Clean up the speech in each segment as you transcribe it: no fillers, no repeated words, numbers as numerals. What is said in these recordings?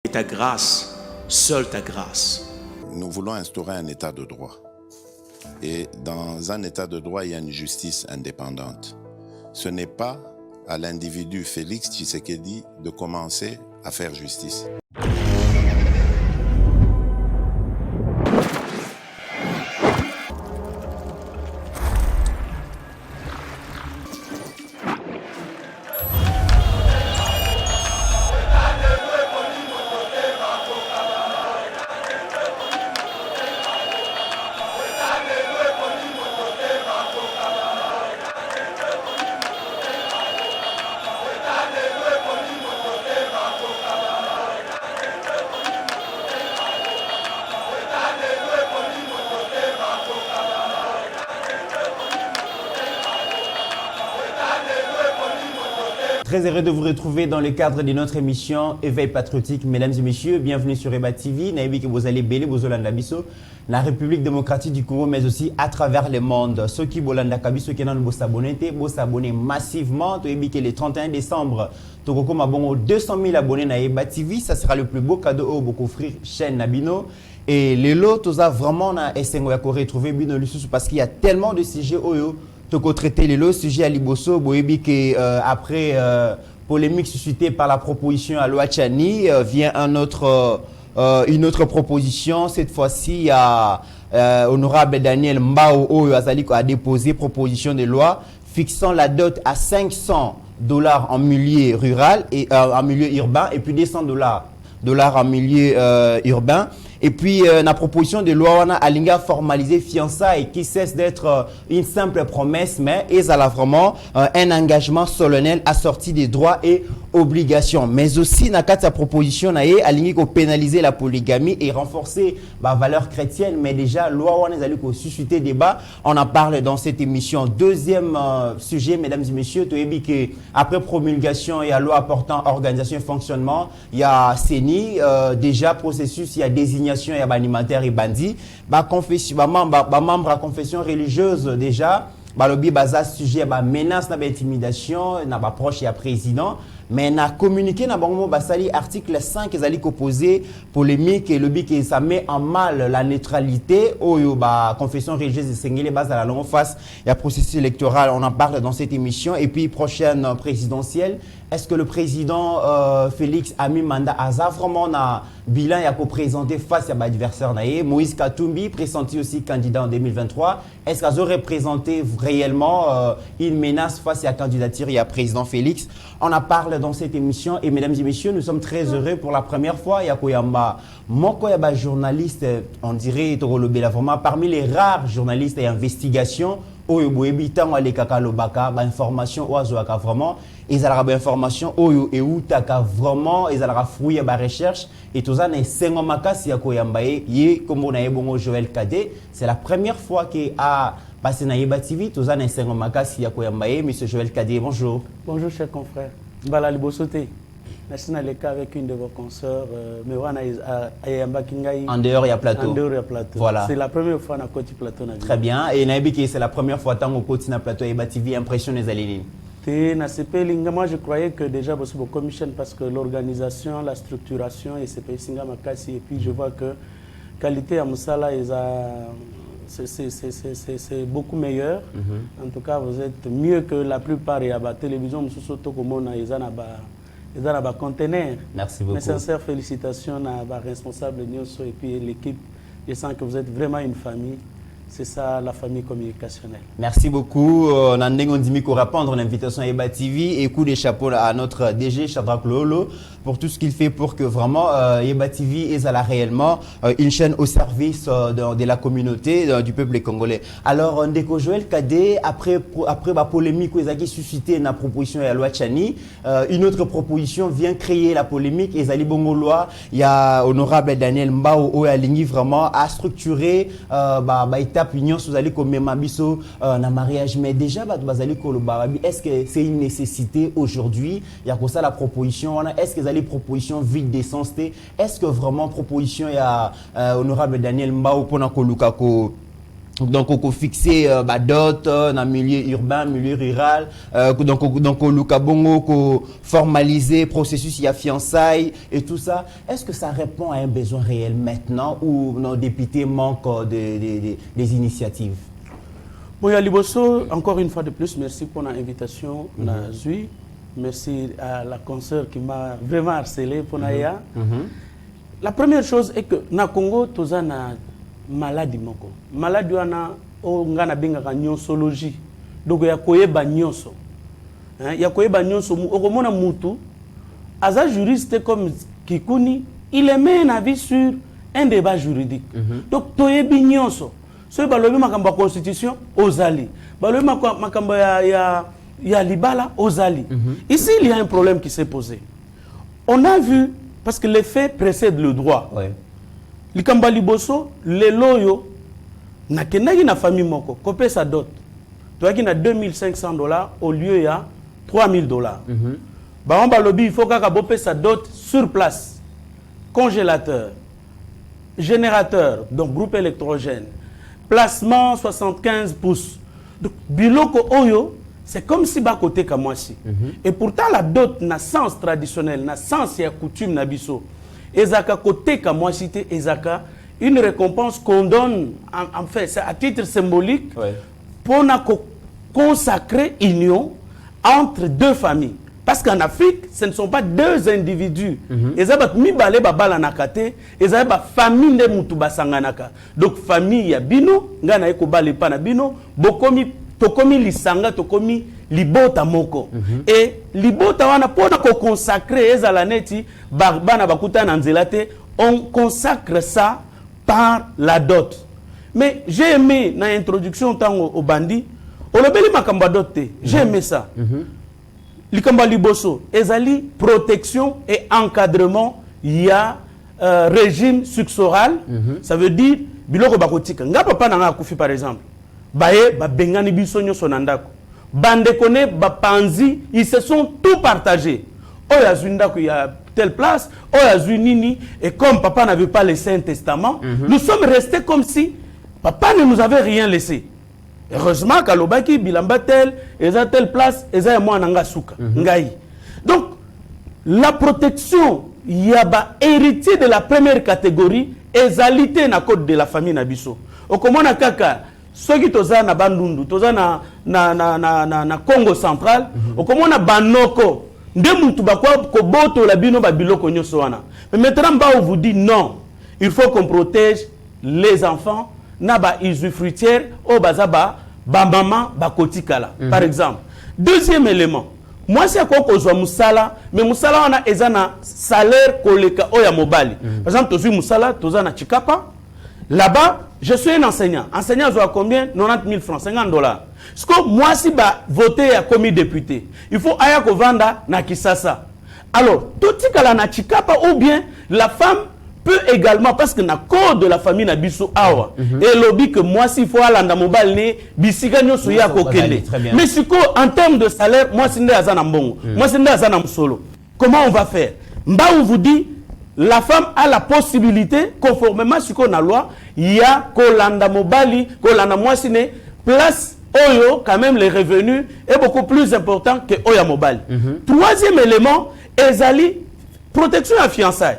ta grâce, seule ta grâce. Nous voulons instaurer un état de droit. Et dans un état de droit, il y a une justice indépendante. Ce n'est pas à l'individu Félix Tshisekedi de commencer à faire justice. Très heureux de vous retrouver dans le cadre de notre émission Éveil patriotique. Mesdames et messieurs, bienvenue sur Eba TV. Naïbi que vous allez belé, vous allez Biso, la République démocratique du Congo, mais aussi à travers le monde. Ceux qui bolanda kabiso qui n'ont pas s'abonner massivement. Naïbi que le 31 décembre, Tokoko Mabongo 200 000 abonnés na Eba TV. Ça sera le plus beau cadeau au beaucoup offrir chaîne Nabino. Et les lots, tout ça vraiment na Essengo ya retrouver Bino Lusus parce qu'il y a tellement de sujets oyo. Toko traiter les sujets à Liboso, Boyebi que après polémique suscitée par la proposition à loi Tchani, vient une autre proposition. Cette fois-ci, il y a honorable Daniel Mbao Oyo Azaliko a déposé proposition de loi fixant la dot à $500 en milieu rural et en milieu urbain et puis $200 en milieu urbain. Et puis, la proposition de loi, on a Alinga formalisé fiançailles qui cesse d'être une simple promesse, mais ils ont vraiment un engagement solennel assorti des droits et obligations. Mais aussi, dans sa proposition, Alinga pénaliser la polygamie et renforcer la valeur chrétienne. Mais déjà, loi, on a suscité débat. On en parle dans cette émission. Deuxième sujet, mesdames et messieurs, après promulgation, il y a loi portant organisation et fonctionnement. Il y a CENI, déjà processus, il y a désignation. Il y a alimentaire et bandit, membre à confession religieuse déjà, balobi baza sujet ba menace na intimidation na ba proche ya président, mais na communiqué na bango basali article 5 ezali opposé polémique et lobby que ça met en mal la neutralité oyo ba confession religieuse sengeli base à la longue face il y a processus électoral, on en parle dans cette émission. Et puis prochaine présidentielle, est-ce que le président Félix Ami Manda Aza vraiment na bilan ya présenté face à l'adversaire naé Moïse Katumbi pressenti aussi candidat en 2023, est-ce qu'ils auraient représenté réellement une menace face à la candidature et à président Félix? On en parle dans cette émission. Et mesdames et messieurs, nous sommes très heureux pour la première fois. Il y a Koyamba Mokoyaba journaliste, on dirait vraiment parmi les rares journalistes et investigations oyo boyebitango alekaka lobaka ba information oazo aka vraiment ezalaka ba information oyo eutaka vraiment ezalaka fruit ba recherche et tout ça na sengo makasi ya koyamba ye kombo na yebongo Joël Kadé. C'est la première fois que a passé na Eba TV tout ça na sengo makasi ya koyamba ye monsieur Joël Kadé. Bonjour. Bonjour cher confrère. Mbala libosote. Merci dans le cas avec une de vos consoeurs, en dehors il y a plateau. En dehors il y a plateau. Voilà. C'est la première fois na côté plateau. Très bien. Et Naïbi c'est la première fois tant au côté na plateau Eba TV, impression les alliés. Moi je croyais que déjà vous êtes commission parce que l'organisation, la structuration et c'est Singa Makasi et puis je vois que qualité à Moussala c'est beaucoup meilleur. En tout cas vous êtes mieux que la plupart et à la télévision Moussoto comme dans la conteneur. Merci beaucoup. Mes sincères félicitations à la responsable Nyoso et puis l'équipe. Je sens que vous êtes vraiment une famille. C'est ça la famille communicationnelle. Merci beaucoup. Nandeng Ondimi pour répondre à l'invitation à Eba TV et coup de chapeau à notre DG Shadrack Lolo pour tout ce qu'il fait pour que vraiment Eba TV est réellement une chaîne au service de la communauté, du peuple congolais. Alors, Ndeko Joël Kadé, après la polémique qui a suscité la proposition de la loi Tchani, une autre proposition vient créer la polémique. Et Zali Bongo loi, il y a honorable Daniel Mbao Oyalingi vraiment à structurer étape union sous ali comme mabiso na mariage. Mais déjà est-ce que c'est une nécessité aujourd'hui? Il y a comme ça la proposition, est-ce que les propositions vide d'essence? Est-ce que vraiment proposition il y a honorable Daniel Mbao pour na koluka ko donc on fixé dot dans milieu urbain, milieu rural, donc au Lukabongo ko formaliser processus il y a fiançailles et tout ça. Est-ce que ça répond à un besoin réel maintenant ou nos députés manquent des initiatives? Bon, Liboso, encore une fois de plus, merci pour l'invitation. Merci à la consoeur qui m'a vraiment harcelé pour Naya. La première chose est que na Congo, tous na maladie moko. Maladie wana o ngana benga nyonsologie. Donc ya koyeba nyonso. Ya koyeba nyonso okomona mutu aza juriste comme Kikuni, il émet un avis sur un débat juridique. Donc toyebi nyonso. So balobi makambo constitution ozali. Balobi makambo ya libala ozali. Ici il y a un problème qui s'est posé. On a vu parce que les faits précèdent le droit. Ouais. Likamba liboso le loyo na kenaki na famille moko kopé sa dot. Toi qui na $2,500 au lieu ya $3,000. Ba on balobi il faut ka bopé sa dot sur place. Congélateur, générateur, donc groupe électrogène, placement 75 pouces. Donc biloko oyo c'est comme si bas côté comme moi si. Et pourtant la dot na sens traditionnel, na sens et coutume na biso. Ezaka côté comme moi cité ezaka une récompense qu'on donne en fait c'est à titre symbolique pour na consacrer union entre deux familles. Parce qu'en Afrique, ce ne sont pas deux individus. Ezaba mi balé babala nakate, ezaba famille de mutu basanganaka. Donc famille ya bino ngana eko balé pa na bino, bokomi tokomi lisanga tokomi libota moko. Et libota wana pona ko consacrer ezala neti bana bakuta na nzelate, on consacre ça par la dot. Mais j'ai aimé na introduction tango au bandi, on lobeli makamba dot te. J'ai aimé ça. Likamba liboso ezali protection et encadrement il y a régime successoral. Ça veut dire biloko bakotika nga papa na nga kufi par exemple baye ba bengani biso nyoso na ndako bande kone ba panzi ils se sont tout partagés. Oya zundako ya telle place, oya zunini, et comme papa n'avait pas laissé un testament, nous sommes restés comme si papa ne nous avait rien laissé. Heureusement qu'Alobaki, Bilamba tel, eza telle place, eza et moi nanga souka, ngai. Donc, la protection, il y a ba héritier de la première catégorie, ezalité na code de la famille Nabiso. Au comment na kaka, ceux qui toza na Bandundu, toza na Congo central, au comment na Banoko, nde mutu bakwa ko boto la bino ba biloko nyoso wana. Mais maintenant ba on vous dit non, il faut qu'on protège les enfants. Naba usufruitière au bazaba ba maman ba kotikala par exemple. Deuxième élément, moi c'est quoi ko zo musala mais musala wana ezana salaire koleka oya mobali. Par exemple tozu musala tozana chikapa là-bas je suis un enseignant zo à combien 90 000 francs $50. Ce que moi si ba voter à commis député il faut aya ko vanda na Kisasa. Alors tout tikala na chikapa ou bien la femme peut également parce que na code de la famille na biso awa et lobby que moi s'il faut aller dans mobile né bisika nyoso ya kokende mais siko en termes de salaire moi sinde azana mbongo moi sinde azana msolo comment on va faire mba on vous dit la femme a la possibilité conformément siko na loi il y a kolanda mobali kolanda moi sine place oyo quand même les revenus est beaucoup plus important que oya mobile. Troisième élément ezali protection à fiançailles.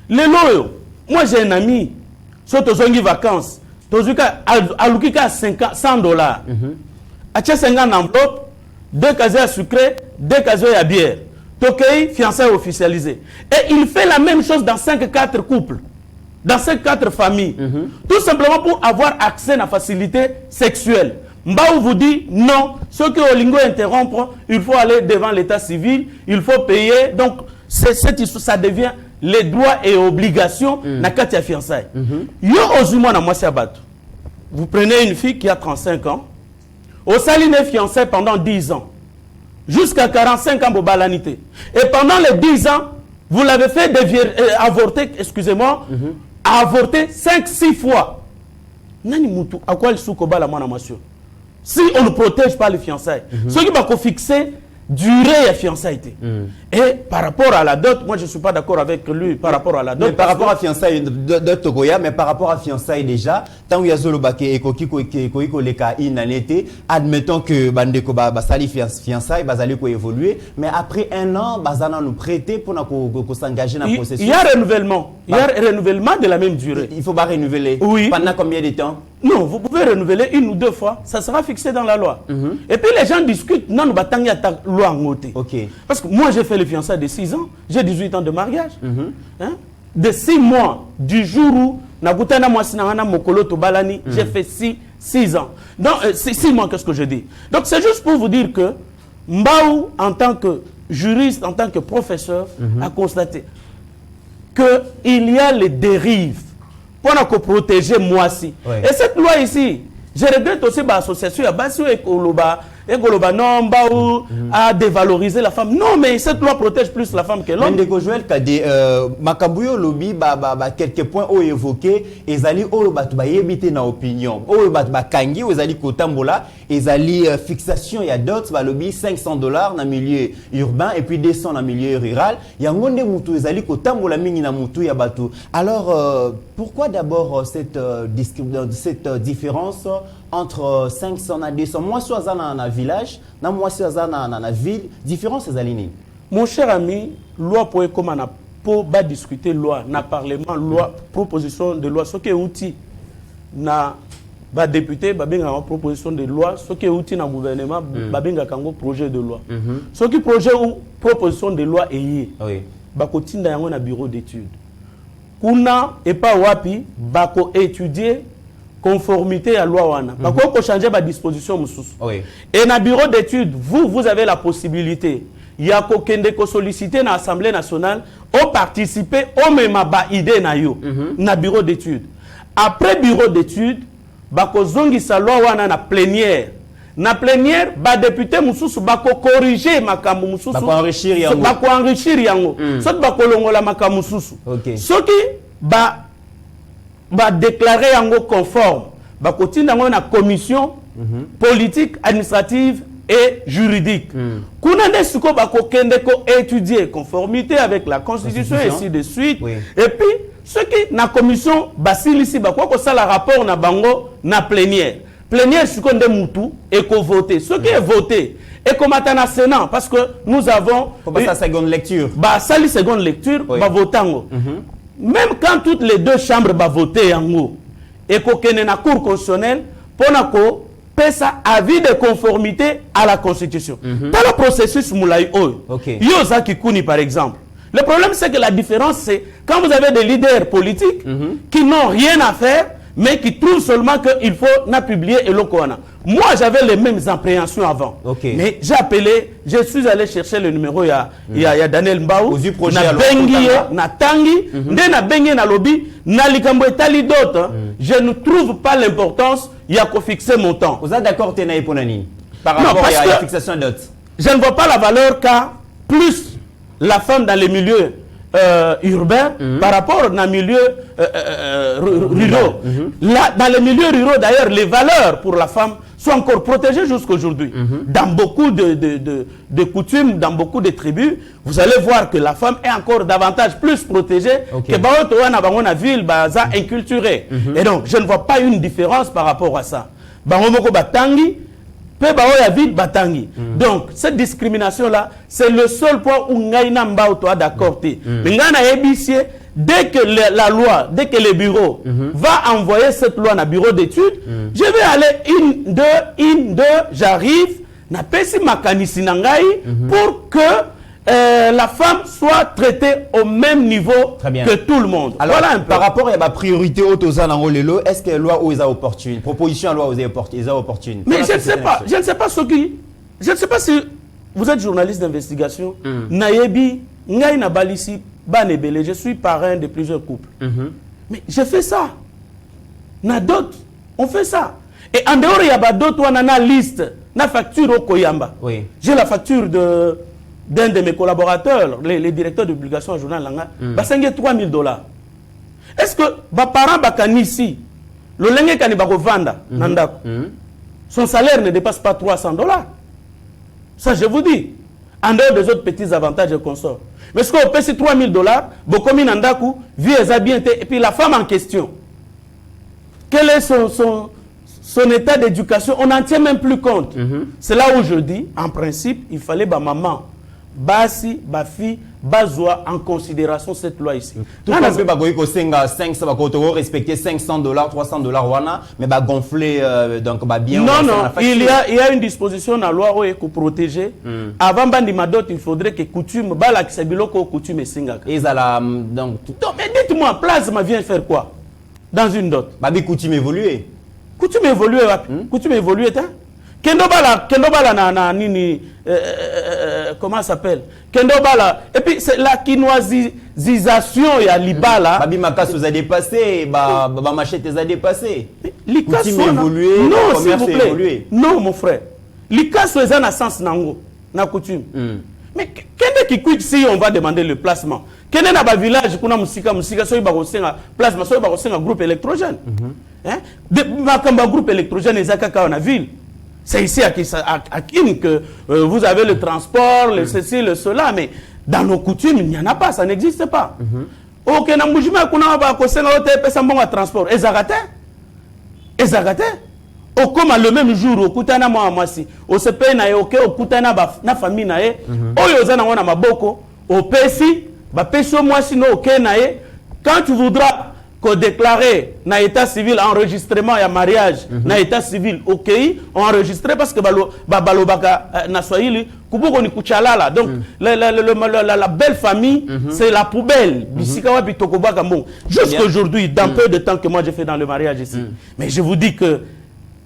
Les loyaux, moi j'ai un ami, sur tes vacances, alukika $100. À 50 enveloppes, 2 casiers à sucré, 2 casiers à bière. Tokei, fiançailles officialisées. Et il fait la même chose dans 5-4 couples, dans 5-4 familles. Tout simplement pour avoir accès à la facilité sexuelle. Mbao vous dit non, ceux qui ont lingo interrompre, il faut aller devant l'état civil, il faut payer. Donc, ça devient les droits et obligations na kati ya fiançailles. Yo ozuma na mwasi abatu. Vous prenez une fille qui a 35 ans, au saline fiançailles pendant 10 ans, jusqu'à 45 ans bobalanité. Et pendant les 10 ans, vous l'avez fait avorter, excusez-moi, avorter 5-6 fois. Nani mutu à quoi il soukoba la mwana masio? Si on ne protège pas les fiançailles, ceux qui vont fixer durée à fiançailles. Et par rapport à la dot, moi je ne suis pas d'accord avec lui par rapport à la dot. Mais par rapport à fiançailles de Togoya, mais par rapport à fiançailles déjà, tant qu'il y a Zolobake et Koiko Leka Inanete, admettons que Bandeko Basali fiançailles, Basali ko évoluer, mais après un an, Bazana nous prêter pour s'engager dans le processus. Il y a renouvellement. Il y a renouvellement de la même durée. Il faut pas renouveler. Oui. Pendant combien de temps? Non, vous pouvez renouveler 1 ou 2 fois. Ça sera fixé dans la loi. Et puis les gens discutent. Non, nous battons la loi en côté. Parce que moi, j'ai fait les fiançailles de 6 ans. J'ai 18 ans de mariage. Hein? De 6 mois, du jour où j'ai fait 6 ans. Donc, 6 mois, qu'est-ce que je dis? Donc, c'est juste pour vous dire que Mbaou, en tant que juriste, en tant que professeur, a constaté qu'il y a les dérives pour protéger moi aussi. Et cette loi ici, je regrette aussi l'association à dévaloriser la femme. Non, mais cette loi protège plus la femme que l'homme. Ndeko Joël Kade, Makambouyo Lobby, quelques points ont évoqué, et zali éviter na opinion. Kangi, zali Kotambola, et zali fixation, il y a d'autres, lobby $500 dans le milieu urbain et puis 200 dans le milieu rural. Il y a un monde moutou, zali Kotambola mingi na moutou ya batou. Alors, pourquoi d'abord cette différence entre 500 et 200? Moi, je suis dans un village, moi, je suis dans la ville. Différence, c'est aligné. Mon cher ami, loi pour comment on a pour discuter loi, na parlement, loi, proposition de loi, ce qui est outil, na député, une proposition de loi, ce qui est outil na gouvernement, un projet de loi. Ce qui projet ou proposition de loi est bakotinda yango na bureau d'études. Kuna et pas wapi, bako étudier conformité à la loi wana. Bako ko changer ba disposition mususu. Et na bureau d'études, vous avez la possibilité ya ko kende ko solliciter na Assemblée nationale ou participer au même ba idée na yo na bureau d'études. Après bureau d'études, bako zongi sa loi wana na plénière. Na plénière, ba député mususu bako corriger makambo mususu. Bako enrichir yango. Bako enrichir yango. Sot bako longola makambo mususu. Soki ba déclarer yango conforme. Bako tinda yango na commission politique, administrative et juridique. Kuna nde suko bako kende ko étudier conformité avec la constitution et ainsi de suite. Et puis ce qui na commission basilisi bako ko sala rapport na bango na plénière. Plénière suko nde mutu et ko voter. Ce qui est voté et comme atana Sénat parce que nous avons sa seconde lecture. Ba sali seconde lecture ba votango. Même quand toutes les deux chambres va voter en haut et qu'on ait la Cour constitutionnelle pour qu'on pesa avis de conformité à la Constitution. Dans le processus Moulaï Yosa Kikouni par exemple. Le problème c'est que la différence c'est quand vous avez des leaders politiques qui n'ont rien à faire mais qui trouvent seulement qu'il faut na publier et l'Okwana. Moi, j'avais les mêmes appréhensions avant. Mais j'ai appelé, je suis allé chercher le numéro, il y a Daniel Mbaou, na bengi, na tangi, na bengi na lobby, na likambo etali d'autres. Je ne trouve pas l'importance, il y a qu'à fixer mon temps. Vous êtes d'accord, Tenaï Ponani, par rapport à la fixation de dot? Je ne vois pas la valeur car plus la femme dans les milieux urbains par rapport aux milieux ruraux. Là, dans les milieux ruraux, d'ailleurs, les valeurs pour la femme sont encore protégées jusqu'à aujourd'hui. Dans beaucoup de coutumes, dans beaucoup de tribus, vous allez voir que la femme est encore davantage plus protégée que dans ville inculturée. Et donc, je ne vois pas une différence par rapport à ça. Donc, cette discrimination-là, c'est le seul point où Ngaïna Mbao toi d'accord. Mais dès que la loi, dès que le bureau va envoyer cette loi dans le bureau d'études, je vais aller j'arrive, na pesi makanisi nangai pour que la femme soit traitée au même niveau que tout le monde. Alors, voilà un peu. Par rapport à ma priorité au Tozanangolelo, est-ce que la loi est opportune? Proposition à loi est opportune? Mais je ne sais pas. Je ne sais pas ce qui. Je ne sais pas si vous êtes journaliste d'investigation. Nayebi, Ngaï Nabalisi, Banebele, je suis parrain de plusieurs couples. Mais je fais ça. Na d'autres, on fait ça. Et en dehors, il y a d'autres, on a une liste, na facture au Koyamba. J'ai la facture d'un de mes collaborateurs, les directeurs de publication au journal Langa, basenge $3,000. Est-ce que mes parents bakani ici, le lenge kani bako vanda nandako, son salaire ne dépasse pas $300? Ça je vous dis. en dehors des autres petits avantages et consorts. Mais ce qu'on paie, c'est $3 000, Bokomi Nandaku, vie est bien, et puis la femme en question, quel est son état d'éducation? On n'en tient même plus compte. C'est là où je dis, en principe, il fallait ma maman, basi, ma fille, bazoa en considération cette loi ici. Tout le monde peut 500, respecter $500, $300 wana, mais bah gonfler donc bah bien. Non, il y a une disposition dans la loi pour protéger. Avant bandi madot, il faudrait que coutume, bah la kisabiloko coutume et singa. Et ça la donc. Mais dites-moi, plasma vient faire quoi dans une dot? Babi coutume évoluer. Coutume évoluer, coutume évoluer, hein? Kendo bala na nini comment ça s'appelle? Kendo bala et puis c'est la quinoisisation ya libala. Babi makas vous a dépassé, ba machette vous a dépassé. Coutume évoluer, non s'il vous plaît. Évoluer. Non mon frère. Likas vous a na sens nango na coutume. Mais kende qui quitte si on va demander le placement. Kende na ba village kuna musika so ba kosenga placement so ba kosenga groupe électrogène. Hein? De makamba groupe électrogène ezaka ka na ville. C'est ici à Kim que vous avez le transport, le ceci, le cela, mais dans nos coutumes, il n'y en a pas, ça n'existe pas. Ok, na mujima kuna ba kosenga hotel pesa mbongo transport. Ezagate. Au comme le même jour au kutana moi mwasi. Au sepe na ok au kutana na famille na e. Oyo zana wana maboko, au pesi, ba peso mwasi no ok na e. Quand tu voudras qu'on déclarer na état civil enregistrement et mariage na état civil ok enregistré parce que balobaka na swahili kuboko ni kuchalala donc la belle famille c'est la poubelle bisika wapi tokobaka bon jusqu'aujourd'hui dans peu de temps que moi j'ai fait dans le mariage ici mais je vous dis que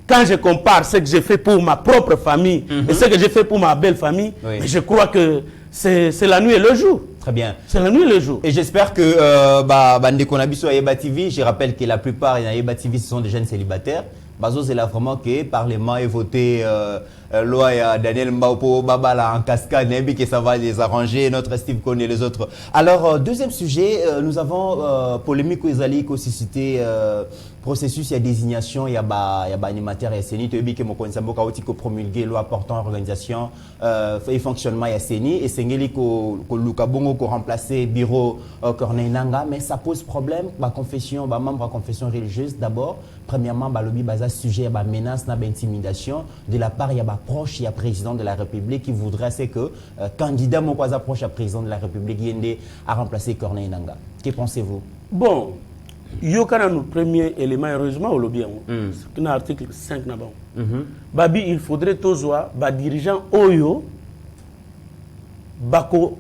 quand je compare ce que j'ai fait pour ma propre famille et ce que j'ai fait pour ma belle famille mais je crois que c'est la nuit et le jour. Très bien. C'est la nuit et le jour. Et j'espère que Bandeko Nabiso à Eba TV, je rappelle que la plupart de Eba TV ce sont des jeunes célibataires. Bazo c'est là vraiment que le Parlement ait voté loi à Daniel Mbaopo Babala en cascade, et que ça va les arranger, notre Steve Kone et les autres. Alors, deuxième sujet, nous avons polémique aux alliés qui ont suscité processus, il y a désignation, il y a animateur et CENI, tu as dit que mon conseil a promulgué loi portant organisation et fonctionnement et CENI, et c'est que Lukabongo qui a remplacé bureau Corneille Nanga, mais ça pose problème, ma confession, ma membre de confession religieuse d'abord, premièrement, balobi baza sujet à menace, à intimidation, de la part, il y a proche, il y a président de la République qui voudrait c'est que candidat mon quoi proche à président de la République Yende a remplacé Corneille Nanga. Que pensez-vous? Bon. Yokana nous premier élément heureusement au lobby c'est un article 5 na bon babi il faudrait tozoa ba dirigeant oyo bako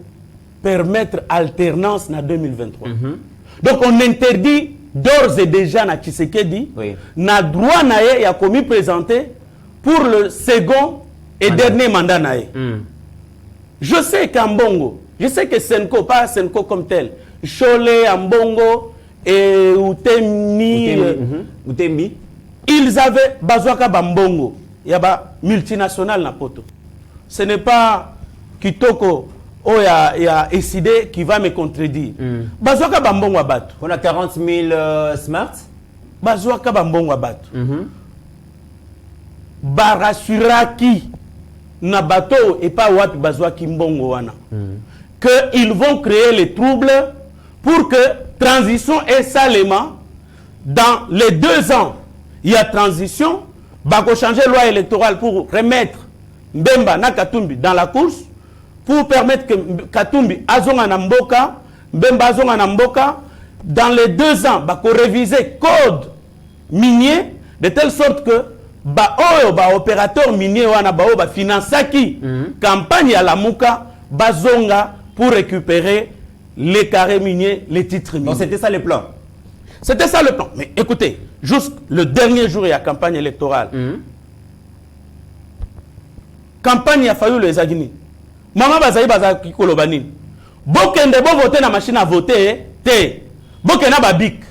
permettre alternance na 2023 donc on interdit d'ores et déjà na Tshisekedi na droit na ye ya commis présenté pour le second et dernier mandat na ye je sais qu'Ambongo je sais que Senko pas Senko comme tel Cholet Ambongo et Utembi, ils avaient Bazouaka Bambongo, il y a multinational na poto. Ce n'est pas Kitoko il y a décidé qui va me contredire. Bazouaka Bambongo à battre. On a 40 000 smart. Bazouaka Bambongo à battre. Barasuraki na bateau et pas wapi Bazouaki Mbongo wana. Que ils vont créer les troubles pour que transition est salement dans les 2 ans. Il y a transition, bako changer loi électorale pour remettre Mbemba na Katumbi dans la course, pour permettre que Katumbi azonga na mboka, Mbemba azonga na mboka, dans les 2 ans, bako réviser code minier de telle sorte que ba opérateur minier wana ba financaki campagne à la Mouka bazonga pour récupérer les carrés miniers, les titres miniers. Donc c'était ça le plan. C'était ça le plan. Mais écoutez, juste le dernier jour, il y a campagne électorale. Campagne a fallu les agini. Maman Bazaï Bazaki Kolobani. Bokende bo voter na machine à voter, te. Bokena babik.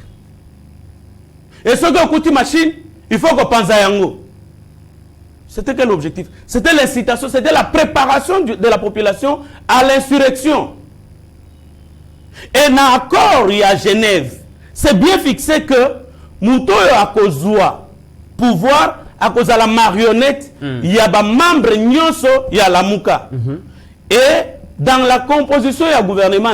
Et ce que coûte machine, il faut qu'on pense à yango. C'était quel objectif? C'était l'incitation, c'était la préparation de la population à l'insurrection. Et dans l'accord, il y a Genève. C'est bien fixé que Mouto a kozua pouvoir à cause de la marionnette, il y a des membres nyonso, il y a la mouka. Et dans la composition du gouvernement,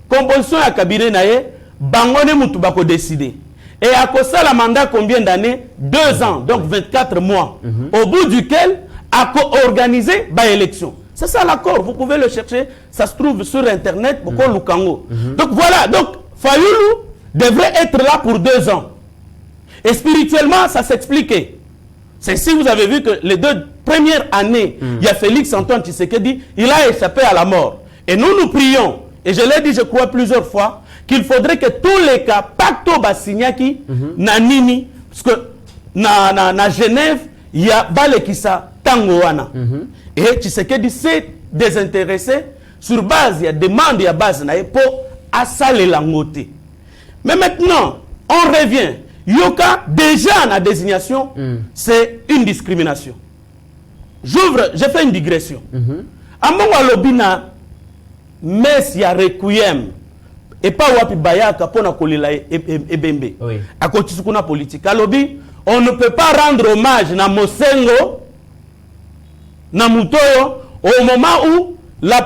composition du cabinet, Bangone Moutou bako décider. Et à cause de la mandat combien d'années? 2 ans, donc 24 mois. Au bout duquel, a organisé l'élection. C'est ça l'accord, vous pouvez le chercher, ça se trouve sur internet, beaucoup Lukango. Donc voilà, donc Fayoulou devrait être là pour 2 ans. Et spirituellement, ça s'expliquait. C'est si vous avez vu que les 2 premières années, il y a Félix Antoine Tshisekedi, il a échappé à la mort. Et nous prions, et je l'ai dit, je crois plusieurs fois, qu'il faudrait que tous les cas, pacto basignaki, na nini, parce que na Genève, il y a Balekissa Tangoana. Et Tshisekedi s'est désintéressé sur base, il y a demande, il y a base, pour assaler la ngoté. Mais maintenant, on revient. Yoka, déjà la désignation, c'est une discrimination. Je fais une digression. Amongo lobina, mes ya requiem, et pas wapi bayaka pona kolila ebembe. A kotisukuna politique. Alobi, on ne peut pas rendre hommage na Mosengo, na Mutoyo, au moment où la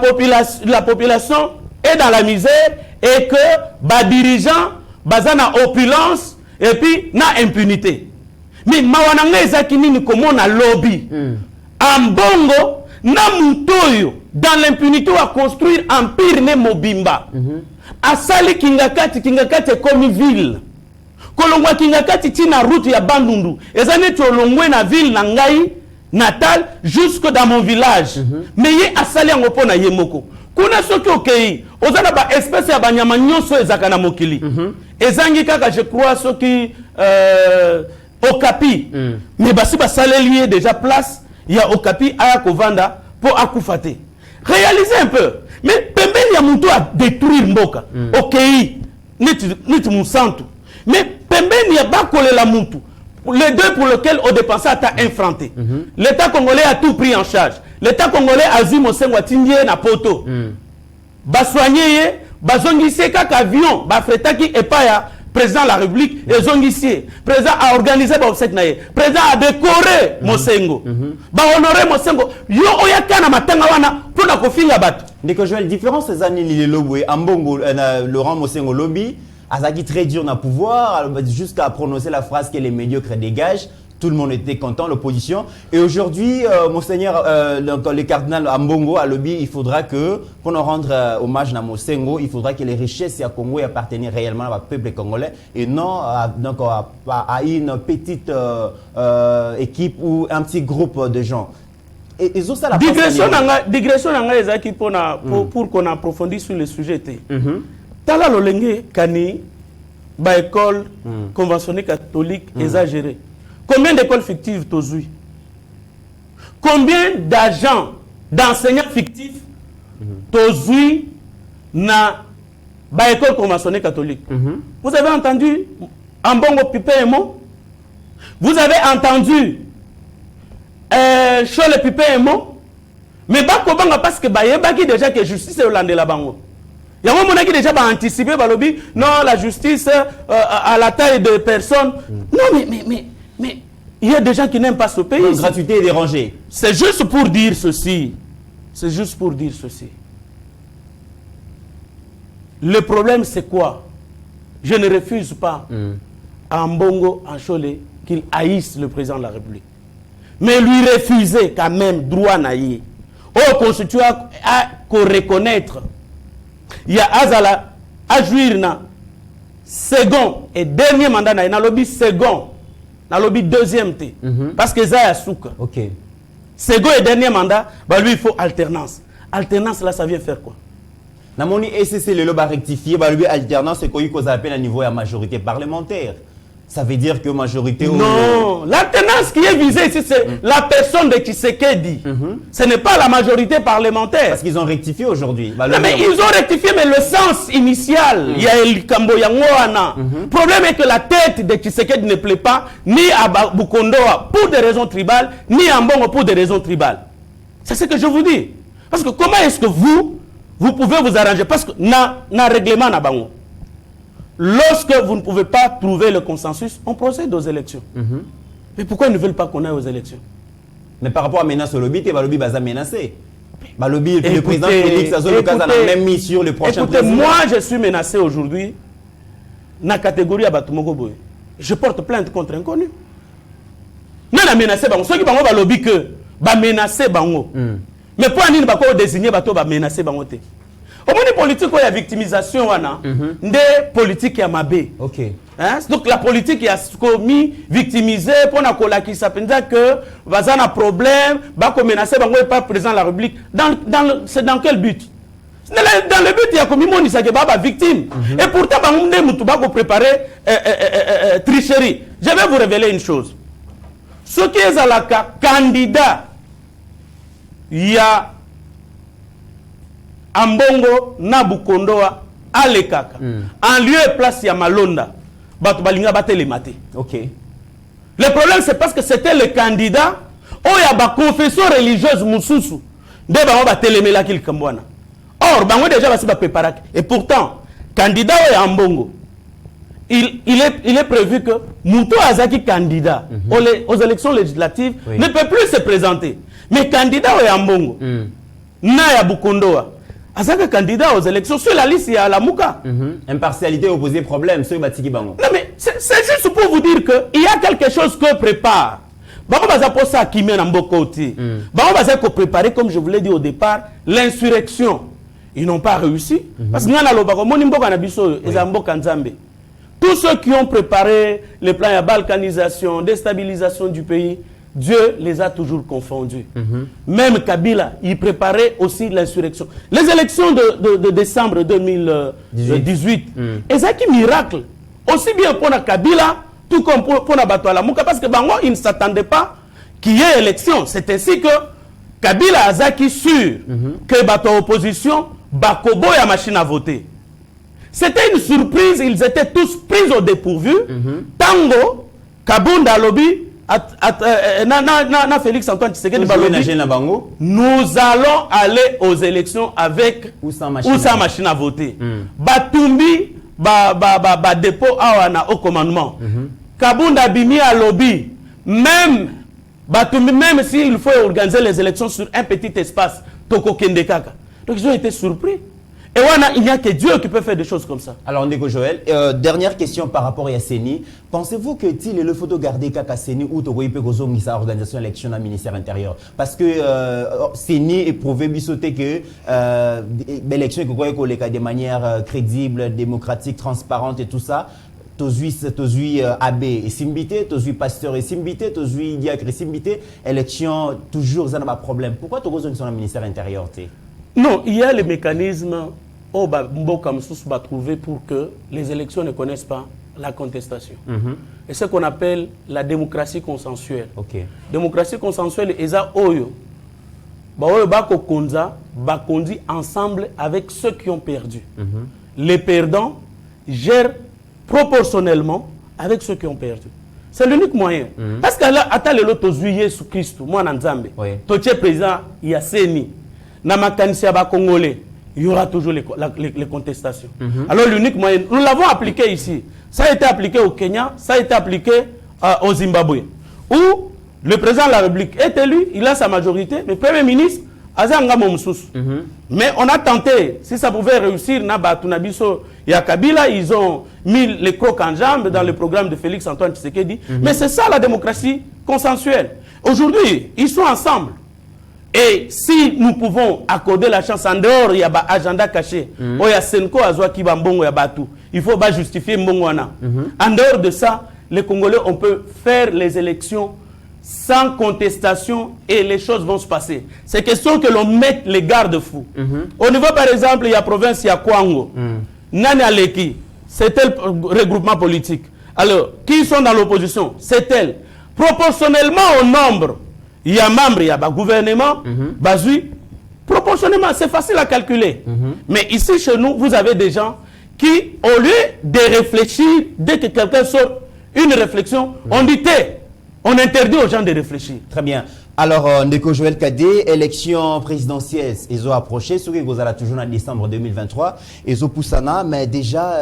population est dans la misère et que les dirigeants sont dans opulence et puis na impunité. Mais mawananga ezaki nini comment na lobby ambongo na Mutoyo dans l'impunité à construire empire ne mobimba. Asali kingakati comme ville. Kolongwa kingakati tina route ya Bandundu. Ezane tolongwe na ville na ngai natal jusque dans mon village. Mais ye asali yango na yemoko. Kuna soki okei, ozana ba espèce ya banyama nyonso ezaka na mokili. Ezangi kaka je crois soki Okapi. Mais basi basaleli déjà place, il y a Okapi aya kovanda pour akufate. Réalisez un peu. Mais pembeni ya mutu a détruire mboka. Okei, niti musantu. Mais pembeni ya bakole la mutu. Les 2 pour lesquels on dépensait à ta infranté. L'État congolais a tout pris en charge. L'État congolais a dit Mosengo Tindie na poto. Soigné, bazongissé kak avion, fretaki et pas ya président de la République et zongissé. Président a organisé obsèque naé. Président a décoré Mosengo. Honoré Mosengo. Yo oyaka na matanga wana pour na kofinga bat. Ndeko Joël, différence des années les lobby Ambongo Laurent Mosengo lobby Azaki très dur dans pouvoir jusqu'à prononcer la phrase que les médiocres dégagent. Tout le monde était content, l'opposition. Et aujourd'hui, Monseigneur, le cardinal Ambongo a lobby, il faudra que, pour nous rendre hommage à Mosengo, il faudra que les richesses du Congo appartiennent réellement au peuple congolais et non à une petite équipe ou un petit groupe de gens. Et ça, la digression pour qu'on approfondisse sur le sujet. Tala lolenge kani ba école conventionnée catholique exagérée. Combien d'écoles fictives tozui? Combien d'agents, d'enseignants fictifs tozui na ba école conventionnée catholique? Vous avez entendu Ambongo Pipemo? Vous avez entendu Chole Pipemo? Mais bakobanga parce que bayebaki déjà que justice est hollandais la bango. Il y a un moment qui déjà anticipé lobby, non, la justice à la taille de personnes. Non, mais il y a des gens qui n'aiment pas ce pays. La gratuité est dérangée. C'est juste pour dire ceci. C'est juste pour dire ceci. Le problème, c'est quoi? Je ne refuse pas à Mbongo, à Cholé, qu'il haïsse le président de la République. Mais lui refuser quand même droit naïe. Au constituant à reconnaître. Il y a Azala à jouir na second et dernier mandat na lobby second na lobby deuxième té parce que ça a souka. OK. Second et dernier mandat, bah lui il faut alternance. Alternance là ça vient faire quoi? Na moni ECC le loba rectifier bah lui alternance c'est quoi qu'on appelle à niveau de la majorité parlementaire. Ça veut dire que majorité... Non, l'alternance qui est visée ici, c'est la personne de Tshisekedi. Ce n'est pas la majorité parlementaire. Parce qu'ils ont rectifié aujourd'hui. Non, mais ils ont rectifié, mais le sens initial, il y a El Kamboyangoana. Le problème est que la tête de Tshisekedi ne plaît pas ni à Bukondoa pour des raisons tribales, ni à Mbongo pour des raisons tribales. C'est ce que je vous dis. Parce que comment est-ce que vous pouvez vous arranger? Parce que na règlement na bango. Lorsque vous ne pouvez pas trouver le consensus, on procède aux élections. Mais pourquoi ils ne veulent pas qu'on aille aux élections? Mais par rapport à menace au lobby, le lobby va menacé. Bah, le président Félix Azolokaz a même mis sur le prochain président. Écoutez, moi, je suis menacé aujourd'hui dans la catégorie Abatumoko. Je porte plainte contre inconnu. Non, la menacé, ceux qui va lobby que va menacer bango. Mais pour aller va désigner bateau va menacer bango. Au moins politique il y a victimisation wana des politiques ya mabé. OK. Hein? Donc la politique il y a commis victimisé pour na kola qui s'appelle que va un problème, va menacer bango et pas président de la République. C'est dans quel but? Dans le but il y a commis mon isa que baba victime. Et pourtant bango ne mutu ba ko préparer tricherie. Je vais vous révéler une chose. Ce qui est à la candidat, il y a Ambongo Nabukondoa Alekaka. En lieu et place, il y a Malonda. Batubalinga Batelemate. Ok. Le problème, c'est parce que c'était le candidat. Oh, il y a une confession religieuse Moussousou. De Bango Batelemela Kil Kambouana. Or, Bango déjà va se préparer. Et pourtant, candidat Ambongo. Il est prévu que Moutou Azaki candidat aux élections législatives ne peut plus se présenter. Mais candidat au Ambongo, Naya Bukondoa, Azaki candidat aux élections, sur la liste il y a la Mouka. Impartialité opposée problème, sur Batiki Bango. Non mais c'est juste pour vous dire qu'il y a quelque chose que prépare. Bango Baza pour ça qui mène en Bokoti. Bango Baza pour préparer, comme je vous l'ai dit au départ, l'insurrection. Ils n'ont pas réussi. Parce que nous avons Monimboka Nabiso et Zamboka Nzambe. Tous ceux qui ont préparé les plans de balkanisation, déstabilisation du pays, Dieu les a toujours confondus. Même Kabila, il préparait aussi l'insurrection. Les élections de décembre 2018, et ça qui miracle, aussi bien pour Kabila, tout comme pour Nabato Alamouka, parce que Bango, il ne s'attendait pas qu'il y ait élection. C'est ainsi que Kabila Azaki sûr que Bato opposition, Bakobo et la machine à voter. C'était une surprise, ils étaient tous pris au dépourvu. Tango, Kabunda Lobby, Félix Antoine Tshisekedi Balobi, nous allons aller aux élections avec ou sans machine à voter. Batumbi, dépôt au commandement. Kabunda Bimi à Lobby, même s'il faut organiser les élections sur un petit espace, Toko Kendekaka. Donc ils ont été surpris. Et il n'y a que Dieu qui peut faire des choses comme ça. Alors, Ndeko Joël, dernière question par rapport à Seni. Pensez-vous que il est le photo garder Kaka Seni ou Togoy Pegozo Misa organisation élection au ministère intérieur? Parce que Seni est prouvé bisoté que l'élection est de manière crédible, démocratique, transparente et tout ça. Tozui abbé et simbité, tozui pasteur et simbité, tozui diacre et simbité, élection toujours ça n'a pas de problème. Pourquoi Togozo sont au ministère intérieur? Non, il y a les mécanismes où Mboka Moussous va trouver pour que les élections ne connaissent pas la contestation. Et ce qu'on appelle la démocratie consensuelle. Démocratie consensuelle, Eza Oyo. Bako Konza, Bakondi ensemble avec ceux qui ont perdu. Les perdants gèrent proportionnellement avec ceux qui ont perdu. C'est l'unique moyen. Parce que là, attends le lot juillet sous Christ, moi Nzambe. Toche président, il y a Seni. Congolais, il y aura toujours les contestations. Alors l'unique moyen, nous l'avons appliqué ici. Ça a été appliqué au Kenya, ça a été appliqué au Zimbabwe. Où le président de la République est élu, il a sa majorité, le Premier ministre, Azanga Momsous. Mais on a tenté, si ça pouvait réussir, Nabatunabiso et Kabila, ils ont mis les crocs en jambes dans le programme de Félix Antoine Tshisekedi. Mais c'est ça la démocratie consensuelle. Aujourd'hui, ils sont ensemble. Et si nous pouvons accorder la chance en dehors, il y a un agenda caché. Il y a Senko Azwaki Bambongo, il y a Batou. Il faut justifier Mbongwana. En dehors de ça, les Congolais, on peut faire les élections sans contestation et les choses vont se passer. C'est question que l'on mette les garde-fous. Au niveau, par exemple, il y a province, il y a Kwango. Nani Aleki, c'est elle regroupement politique. Alors, qui sont dans l'opposition? C'est elle. Proportionnellement au nombre, il y a membres, il y a un gouvernement, proportionnellement, c'est facile à calculer. Mais ici, chez nous, vous avez des gens qui, au lieu de réfléchir, dès que quelqu'un sort une réflexion, on dit, on interdit aux gens de réfléchir. Très bien. Alors, Ndeko Joël Kadé, élection présidentielle, ils ont approché, ce qui vous allez toujours en décembre 2023, ils ont Poussana, mais déjà,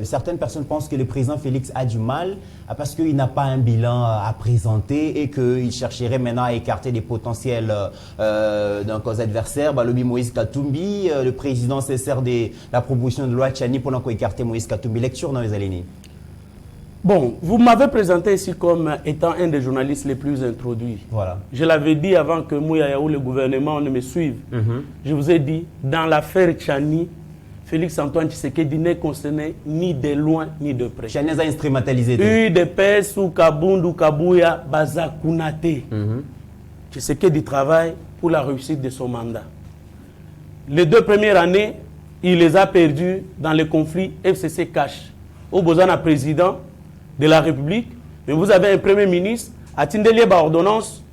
certaines personnes pensent que le président Félix a du mal parce qu'il n'a pas un bilan à présenter et qu'il chercherait maintenant à écarter des potentiels adversaires. Balobi Moïse Katumbi, le président se sert de la proposition de loi Tchani pour écarter Moïse Katumbi. Lecture dans les années. Bon, vous m'avez présenté ici comme étant un des journalistes les plus introduits. Voilà. Je l'avais dit avant que Mouya ou le gouvernement ne me suive. Je vous ai dit, dans l'affaire Tchani, Félix-Antoine Tshisekedi n'est concerné ni de loin ni de près. Tchani a instrumentalisé. UDPS ou Kabundu, Kabouya, Baza Kunate. Tshisekedi travaille pour la réussite de son mandat. Les 2 premières années, il les a perdues dans les conflits FCC Cash. Au besoin d'un président de la République, mais vous avez un premier ministre, à Tindelier par ordonnance,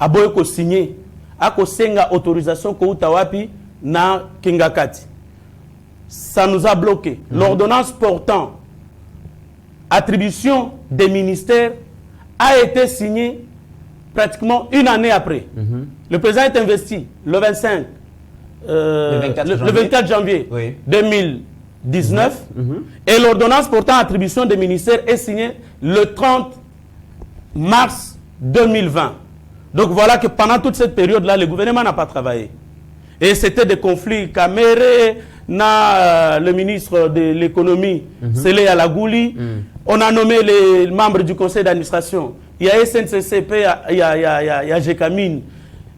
à Boyko signé, à Kosenga autorisation Koutawapi na Kingakati. Ça nous a bloqué. L'ordonnance portant attribution des ministères a été signée pratiquement une année après. Le président est investi le 25, le 24 janvier 2019 et l'ordonnance portant attribution des ministères est signée le 30 mars 2020. Donc voilà que pendant toute cette période-là, le gouvernement n'a pas travaillé. Et c'était des conflits. Kamere, le ministre de l'économie, Sele Alagouli. On a nommé les membres du conseil d'administration. Il y a SNCCP, il y a Jekamine.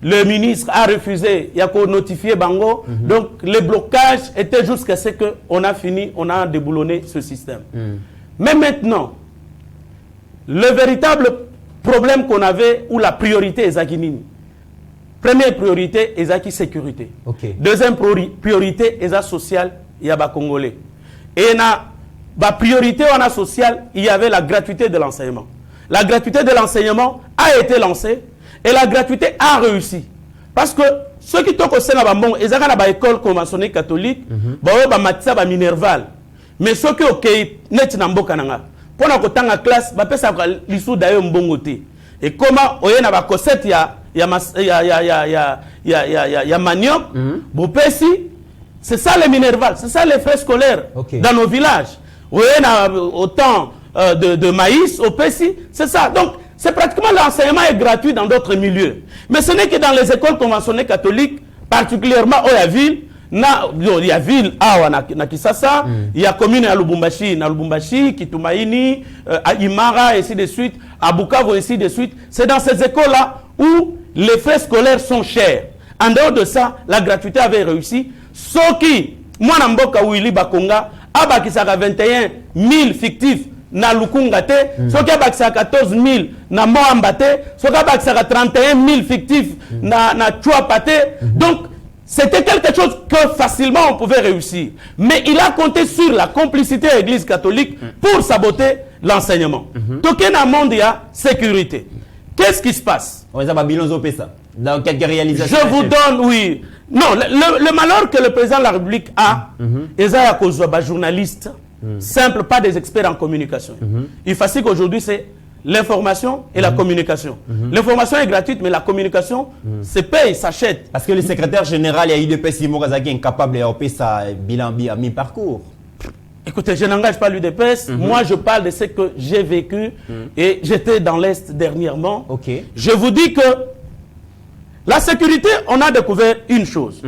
Le ministre a refusé, il y a qu'à notifier Bango. Donc, le blocage était jusqu'à ce qu'on a fini, on a déboulonné ce système. Mais maintenant, le véritable problème qu'on avait, ou la priorité est Zakinini. Première priorité est la sécurité. Deuxième priorité est la sociale, il y a les Congolais. Et la priorité on a sociale, il y avait la gratuité de l'enseignement. La gratuité de l'enseignement a été lancée. Et la gratuité a réussi. Parce que ceux qui sont au Sénat, ils ont une école conventionnelle catholique, ils ont une minerval. Mais ceux qui sont net nambokananga, pour la classe, ils ont l'issue d'ailleurs mbongoté. Et comment on a une recette, il y a manioc, c'est ça les minerval, c'est ça les frais scolaires dans nos villages. On a autant de maïs au Pessi, c'est ça. Donc, c'est pratiquement l'enseignement est gratuit dans d'autres milieux. Mais ce n'est que dans les écoles conventionnées catholiques, particulièrement au Yaville, il y a ville à Kisasa, il y a commune à Lubumbashi, Kitumaini, à Imara, et ainsi de suite, à Bukavu, et ainsi de suite. C'est dans ces écoles-là où les frais scolaires sont chers. En dehors de ça, la gratuité avait réussi. Ce qui, moi, Namboka Willy Bakonga, Abakisaka 21 000 fictifs, na Lukungate, soki abakisa 14 000 na Moambate, soki abakisa 31 000 fictifs na Chouapate. Donc, c'était quelque chose que facilement on pouvait réussir. Mais il a compté sur la complicité de l'Église catholique pour saboter l'enseignement. Donc, il y a un monde, il y a sécurité. Qu'est-ce qui se passe? Dans quelques réalisations. Je vous donne, oui. Non, le malheur que le président de la République a, c'est à cause de journalistes. Simple, pas des experts en communication. Il faut qu'aujourd'hui, c'est l'information et la communication. L'information est gratuite, mais la communication se paye, s'achète. Parce que le secrétaire général, il y a eu de PSI Morazaki incapable de faire sa bilan à mi-parcours. Écoutez, je n'engage pas l'UDPS. Moi, je parle de ce que j'ai vécu et j'étais dans l'Est dernièrement. Je vous dis que la sécurité, on a découvert une chose.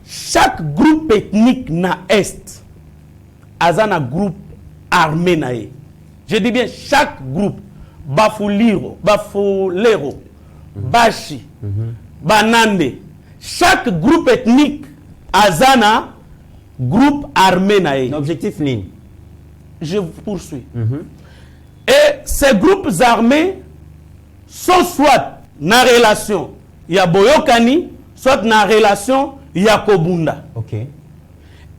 Chaque groupe ethnique na Est, Azana groupe armé nae. Je dis bien chaque groupe, Bafuliro, Bafulero, Bashi, Banande, chaque groupe ethnique Azana groupe armé nae. L'objectif ligne. Je poursuis. Et ces groupes armés sont soit na relation ya Boyokani, soit na relation ya Kobunda.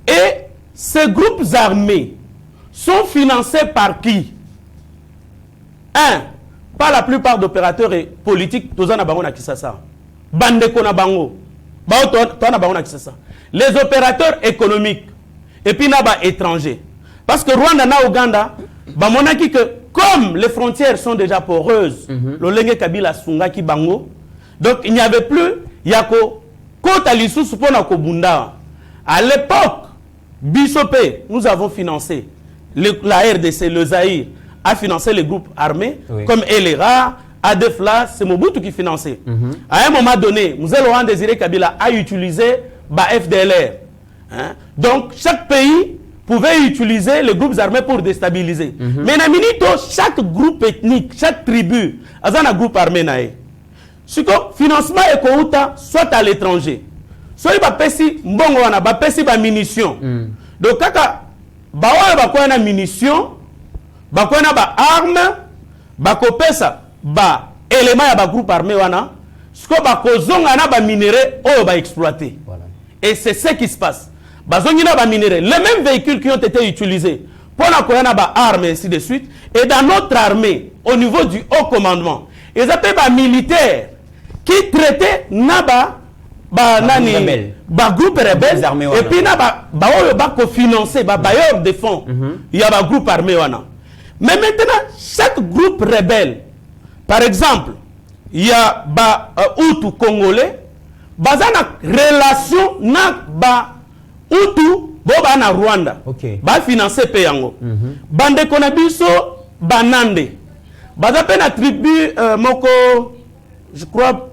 Et ces groupes armés sont financés par qui? Par la plupart d'opérateurs et politiques. Les opérateurs économiques et puis étrangers. Parce que Rwanda na Ouganda, comme les frontières sont déjà poreuses, Lolenge Kabila Sungaki Bango, donc il n'y avait plus Yako Kota Lisusu Pona Kobunda. À l'époque, Bissopé, nous avons financé la RDC, le Zaïre, a financé les groupes armés, comme Elera, Adefla, c'est Mobutu qui finançait. À un moment donné, Mzee Laurent Désiré Kabila a utilisé FDLR. Hein? Donc, chaque pays pouvait utiliser les groupes armés pour déstabiliser. Mais dans Minito, chaque groupe ethnique, chaque tribu, a un groupe armé. Ce financement est soit à l'étranger, soit il va payer mbongo wana ba pesi ba munitions. Donc kaka ba wala ba kwa na munitions, ba kwa na ba armes, ba kopesa ba éléments ya ba groupe armé wana, ce que ba kozonga na ba minéraux o ba exploiter. Voilà. Et c'est ce qui se passe. Ba zongi na ba minéraux, les mêmes véhicules qui ont été utilisés pour la kwa na ba armes et ainsi de suite, et dans notre armée au niveau du haut commandement, ils appellent ba militaires qui traitaient naba groupe rebelle et puis naba financer bailleurs de fonds il y a ba groupe armé wana. Mais maintenant chaque groupe rebelle, par exemple il y a Hutu congolais bazana relation na Hutu boba na Rwanda ba financer pe yango bande konabiso banande baza pe na tribu moko je crois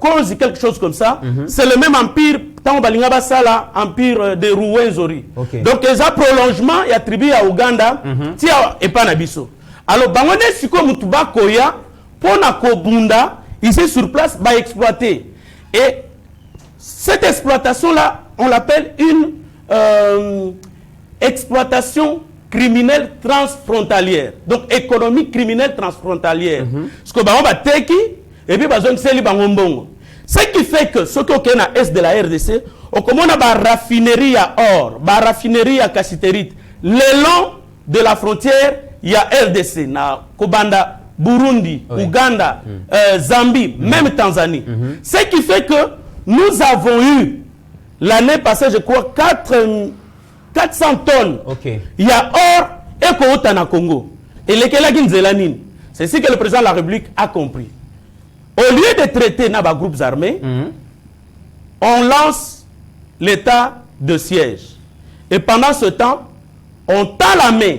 cause quelque chose comme ça, c'est le même empire, tant balinga basala empire de Rwenzori. Donc les prolongement il y a tribu à Ouganda, tia et pas nabiso. Alors bangone siko mutuba koya pona kobunda, ici sur place ba exploiter. Et cette exploitation là, on l'appelle une exploitation criminelle transfrontalière. Donc économie criminelle transfrontalière. Ce que ba teki et puis ce qui fait que ce qui est dans l'est de la RDC, on a une raffinerie à or, une raffinerie à cassiterite. Le long de la frontière, il y a RDC, na Kobanda, Burundi, Ouganda, Zambie, même Tanzanie. Ce qui fait que nous avons eu, l'année passée, je crois, 400 tonnes. Il y a or et Kootana Congo. Et les Kelagin Zelanine. C'est ce que le président de la République a compris. Au lieu de traiter nos groupes armés, on lance l'état de siège. Et pendant ce temps, on tend la main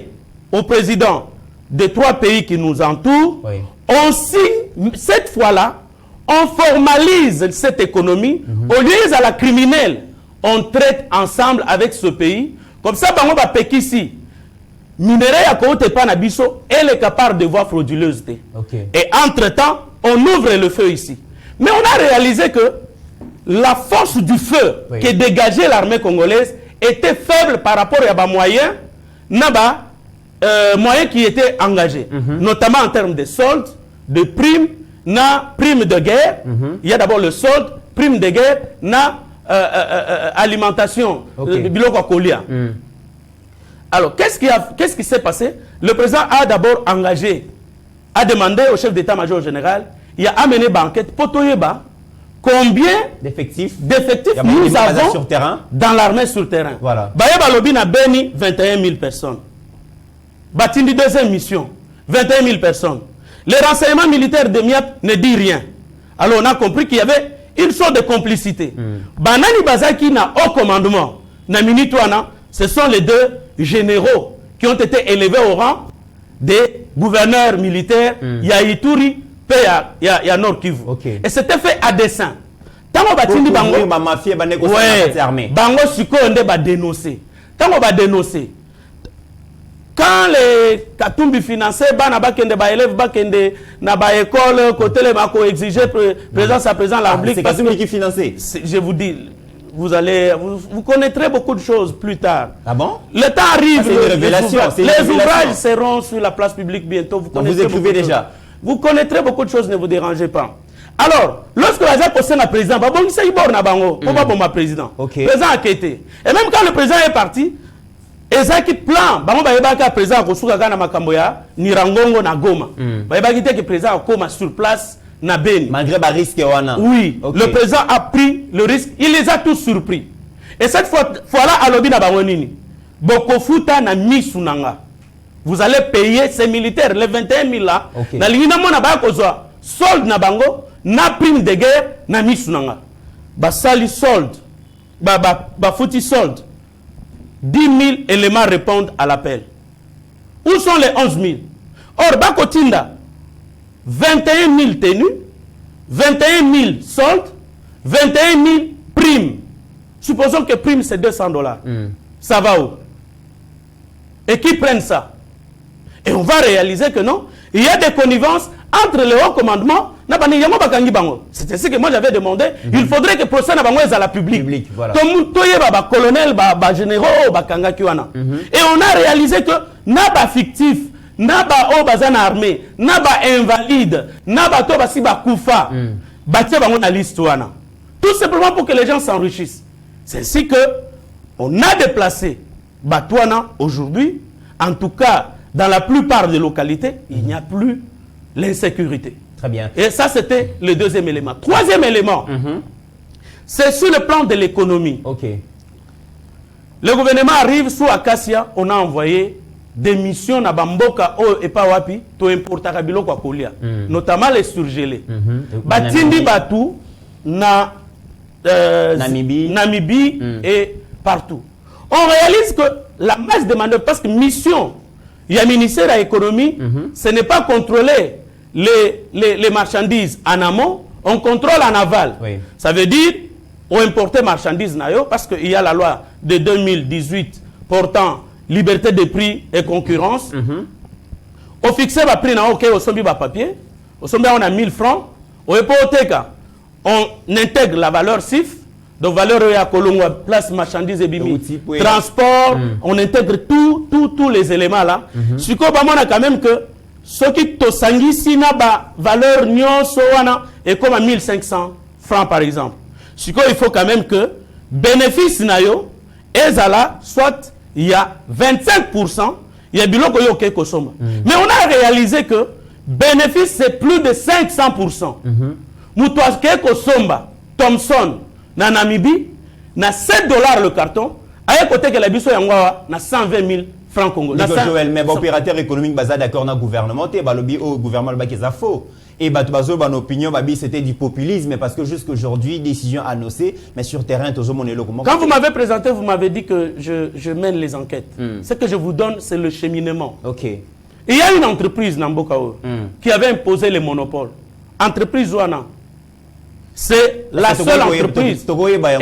au président des 3 pays qui nous entourent. On signe, cette fois-là, on formalise cette économie. Au lieu de la criminelle, on traite ensemble avec ce pays. Comme ça, on va péquer ici. Minerai à côté pas nabiso, elle est capable de voir frauduleuse. Et entre-temps, on ouvre le feu ici. Mais on a réalisé que la force du feu qui dégageait l'armée congolaise était faible par rapport à des moyens, moyens qui étaient engagés. Notamment en termes de soldes, de primes, primes de guerre. Il y a d'abord le solde, prime de guerre, alimentation, de biloko kolia. Alors, qu'est-ce qui s'est passé? Le président a d'abord engagé, a demandé au chef d'état-major général, il a amené l'enquête pour combien d'effectifs nous avons sur terrain, dans l'armée sur le terrain. Voilà. Bayeba Lobi na Beni, 21 000 personnes. Batindi deuxième mission, 21 000 personnes. Les renseignements militaires de Miat ne dit rien. Alors on a compris qu'il y avait une sorte de complicité. Banani Bazaki na haut commandement, na Minitouana, ce sont les 2 généraux qui ont été élevés au rang des gouverneurs militaires, Yaituri, il y a Nord Kivu. Et c'était fait à dessein. Tango batindi bango ba mafia ba négocier armée. Bango siko onde ba dénoncer. Tango ba dénoncer. Quand les Katumbi financés bana ba kende ba élève ba kende na ba école côté les mako exiger présence à présent la République. C'est Katumbi qui finançait. Je vous dis, vous connaîtrez beaucoup de choses plus tard. Ah bon? Le temps arrive. C'est une révélation. Les ouvrages seront sur la place publique bientôt. Vous écrivez déjà. Vous connaîtrez beaucoup de choses, ne vous dérangez pas. Alors, lorsque la gens possèdent le président, le président a quitté. Et même quand le président est parti, ezaki plan, le président a Nirangongo na Goma. Le président a sur place na Beni. Malgré le risque. Oui, le président a pris le risque. Il les a tous surpris. Et cette fois-là, à l'obi na bangonini, Bokofuta na misunanga. vous allez payer ces militaires, les 21 000 là. Okay. Na lingina mona ba kozwa solde na bango, na prime de guerre, na misunanga. Ba sali solde, ba fouti solde. 10 000 éléments répondent à l'appel. Où sont les 11 000? Or, Bakotinda, 21 000 tenues, 21 000 soldes, 21 000 primes. Supposons que prime c'est $200. Ça va où? Et qui prennent ça? Et on va réaliser que non, il y a des connivences entre le haut commandement. C'est ainsi que moi j'avais demandé, il faudrait que le procès soit à la publique. Voilà. Colonel, généraux, et on a réalisé que n'a pas fictif, n'a pas armée, n'a pas invalide, n'a pas koufa, la liste. Tout simplement pour que les gens s'enrichissent. C'est ainsi que on a déplacé Batouana aujourd'hui. En tout cas, dans la plupart des localités, il n'y a plus l'insécurité. Très bien. Et ça, c'était le deuxième élément. Troisième élément, c'est sur le plan de l'économie. Ok. Le gouvernement arrive sous Acacia, on a envoyé des missions à Bamboka et Pawapi, to importer Kabilo kwa Kolia, notamment les surgelés. Batindi Batou, Namibie et partout. On réalise que la masse de manœuvre, parce que mission, il y a ministère de l'économie, ce n'est pas contrôler les marchandises en amont, on contrôle en aval. Oui. Ça veut dire, on importe marchandises parce qu'il y a la loi de 2018 portant liberté de prix et concurrence. On fixe le prix au sombi papier, au sombi on a 1000 francs, on intègre la valeur CIF, donc valeur à Colombo, place marchandises et bimi, transport, on intègre tous les éléments là. Ce qu'on a quand même que ce qui tosangi si na ba valeur nyon soana est comme à 1500 francs par exemple. Ce qu'il faut quand même que bénéfice na yo ezala soit il y a 25%, il y a biloko yo ke kosoma. Mais on a réalisé que bénéfice c'est plus de 500%. Mutoa ke kosomba Thomson na Namibie na $7 le carton, à côté que la biso yangwa na 120 000 francs congolais. Joël, mais opérateur économique basé d'accord na gouvernement, au gouvernement le faux. Et une opinion, c'était du populisme, parce que jusqu'aujourd'hui, décision annoncée, mais sur terrain, tout le monde est là. Quand vous m'avez présenté, vous m'avez dit que je mène les enquêtes. Ce que je vous donne, c'est le cheminement. Ok. Il y a une entreprise, Nambokao, qui avait imposé les monopoles. Entreprise Zouana. C'est la seule entreprise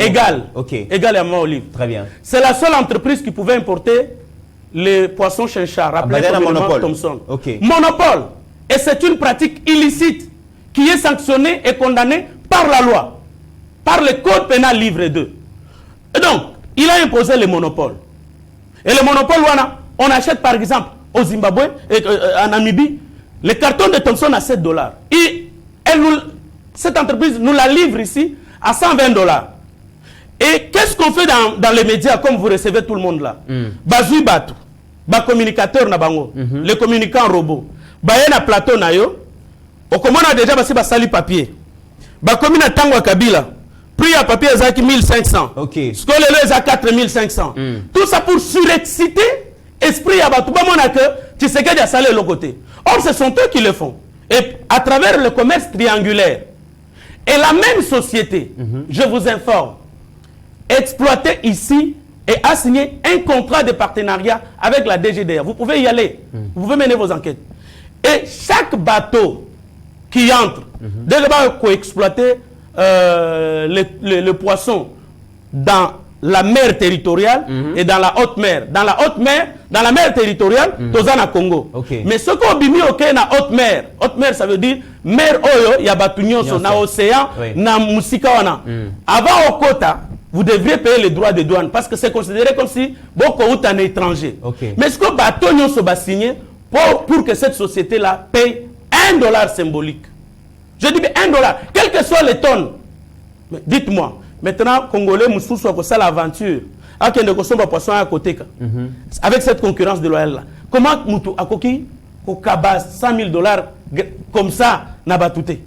égale. Égale à Maolive. Très bien. C'est la seule entreprise qui pouvait importer les poissons chinchard. Rappelez monopole. Thomson. Okay. Monopole. Et c'est une pratique illicite qui est sanctionnée et condamnée par la loi, par le code pénal livre 2. Et donc, il a imposé les monopoles. Et les monopoles, on achète par exemple au Zimbabwe, en Namibie, les cartons de Thomson à $7. Et cette entreprise nous la livre ici à $120. Et qu'est-ce qu'on fait dans les médias comme vous recevez tout le monde là? Bazui Batou, communicateur na bango, les communicants robots. Bayena plateau na yo, au comment on a déjà passé sali papier. Comme na tango Kabila, prix à papier ezaki 1500. OK. Skolelo ezaki 4500. Tout ça pour surexciter esprit à Batou. Bamona que tu sais qu'il y a salé l'autre côté. Or ce sont eux qui le font. Et à travers le commerce triangulaire. Et la même société, je vous informe, exploité ici et a signé un contrat de partenariat avec la DGDR. Vous pouvez y aller. Vous pouvez mener vos enquêtes. Et chaque bateau qui entre, dès que vous exploiter le poisson dans la mer territoriale et dans la haute mer. Dans la mer territoriale, tozana Congo. Okay. Mais ce qu'on bimi na haute mer ça veut dire mer oyo ya batunyo so na océan na musika wana. Avant au quota, vous devriez payer les droits de douane parce que c'est considéré comme si beaucoup ou un étranger. Okay. Mais ce que batunyo so ba signé pour que cette société là paye $1 symbolique. Je dis $1, quelles que soient les tonnes. Mais dites-moi, maintenant, Congolais, Moussou, soit ça l'aventure. À qui ne consomme pas poisson à côté. Avec cette concurrence déloyale là. Comment Moutou Akoki, au cabas $100 000 comme ça, n'a pas touté.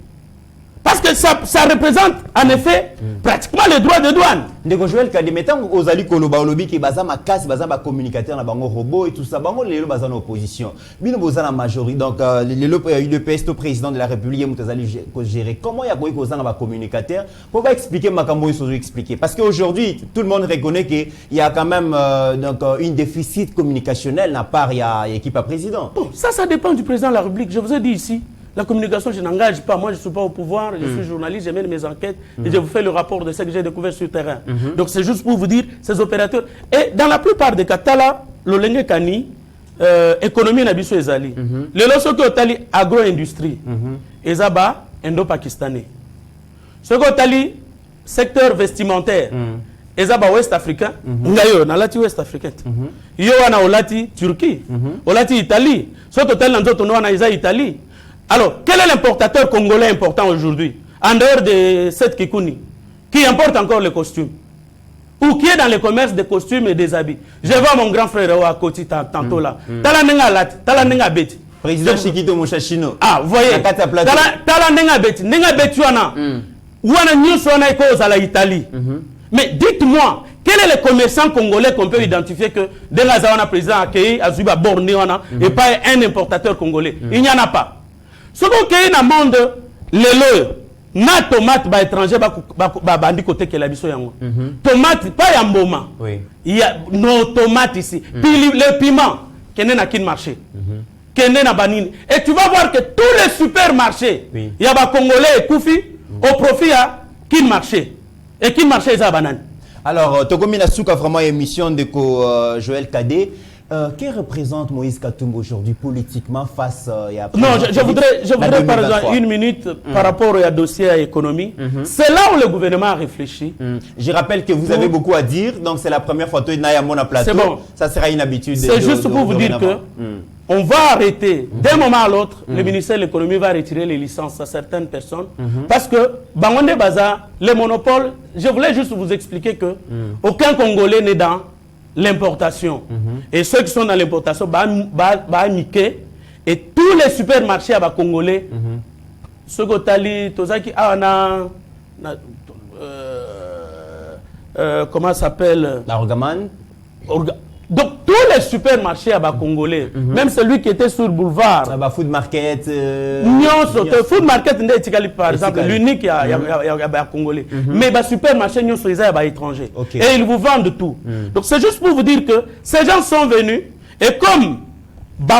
Parce que ça représente en effet pratiquement les droits de douane. Ndeko Joël Kademetan, aux alliés Koloba Olobi qui baza ma casse, baza ma communicateur na bango robot et tout ça, bango les baza en opposition. Bino baza la majorité, donc le PS au président de la République, Moutazali gérer. Comment il y a quoi baza ma communicateur? Pour pas expliquer ma cambo ils sont expliquer. Parce qu'aujourd'hui tout le monde reconnaît qu'il y a quand même une déficit communicationnel à part il y a équipe à président. Bon, ça dépend du président de la République. Je vous ai dit ici. La communication, je n'engage pas. Moi, je ne suis pas au pouvoir, je suis journaliste, je mène mes enquêtes et je vous fais le rapport de ce que j'ai découvert sur le terrain. Donc, c'est juste pour vous dire, ces opérateurs. Et dans la plupart des cas, Tala, Lolenge Kani, économie Nabiso Ezali. Les lorsque Otali, agro-industrie, Ezaba, Indo-Pakistanais. Ce que Otali, secteur vestimentaire, Ezaba ouest-africain, Ngayo, Nalati ouest-africain. Yo, Ana Olati, Turquie, Olati, Italie. Ce que Otali, Nanzoto, Noana, Italie. Alors, quel est l'importateur congolais important aujourd'hui, en dehors de cette Kikouni, qui importe encore les costumes, ou qui est dans le commerce des costumes et des habits? Je vois mon grand frère à côté tantôt là. Talanenga Lati, Talanenga Beti. Président Chikito Mouchachino. Ah, vous voyez, Talanenga Beti, Nenga Beti wana, wana nyuso wana eko à l'Italie. Mais dites-moi, quel est le commerçant congolais qu'on peut identifier que dès la Zawana président accueilli, Azuba Borné et pas un importateur congolais? Il n'y en a pas. Ce qu'on a dans le monde, les lois, na tomate ba étranger ba bandi côté que la biso yango. Tomate pas yamboma. Oui. Il y a nos tomates ici. Puis le piment qui n'est na kin marché. Qui n'est na banine. Et tu vas voir que tous les supermarchés, il y a ba congolais koufi au profit à kin marché. Et kin marché ça banane. Alors, Tokomina Souka vraiment émission de Joël Kadé. Que représente Moïse Katumbi aujourd'hui politiquement face à... Non, je voudrais par exemple une minute par rapport au dossier à l'économie. C'est là où le gouvernement a réfléchi. Je rappelle que vous avez beaucoup à dire, donc c'est la première fois que Nayamon a plateau. Bon. Ça sera une habitude. C'est juste pour vous dire que on va arrêter d'un moment à l'autre. Le ministère de l'économie va retirer les licences à certaines personnes parce que Bangonde Baza, les monopoles, je voulais juste vous expliquer que aucun Congolais n'est dans l'importation. Et ceux qui sont dans l'importation, et tous les supermarchés à Congolais, ceux qui comment ça s'appelle? La Rogaman. Donc tous les supermarchés à Congolais, même celui qui était sur le boulevard, Food Market, Food Market par exemple, l'unique à Congolais. Mais les supermarchés sont étrangers. Et ils vous vendent tout. Donc c'est juste pour vous dire que ces gens sont venus et comme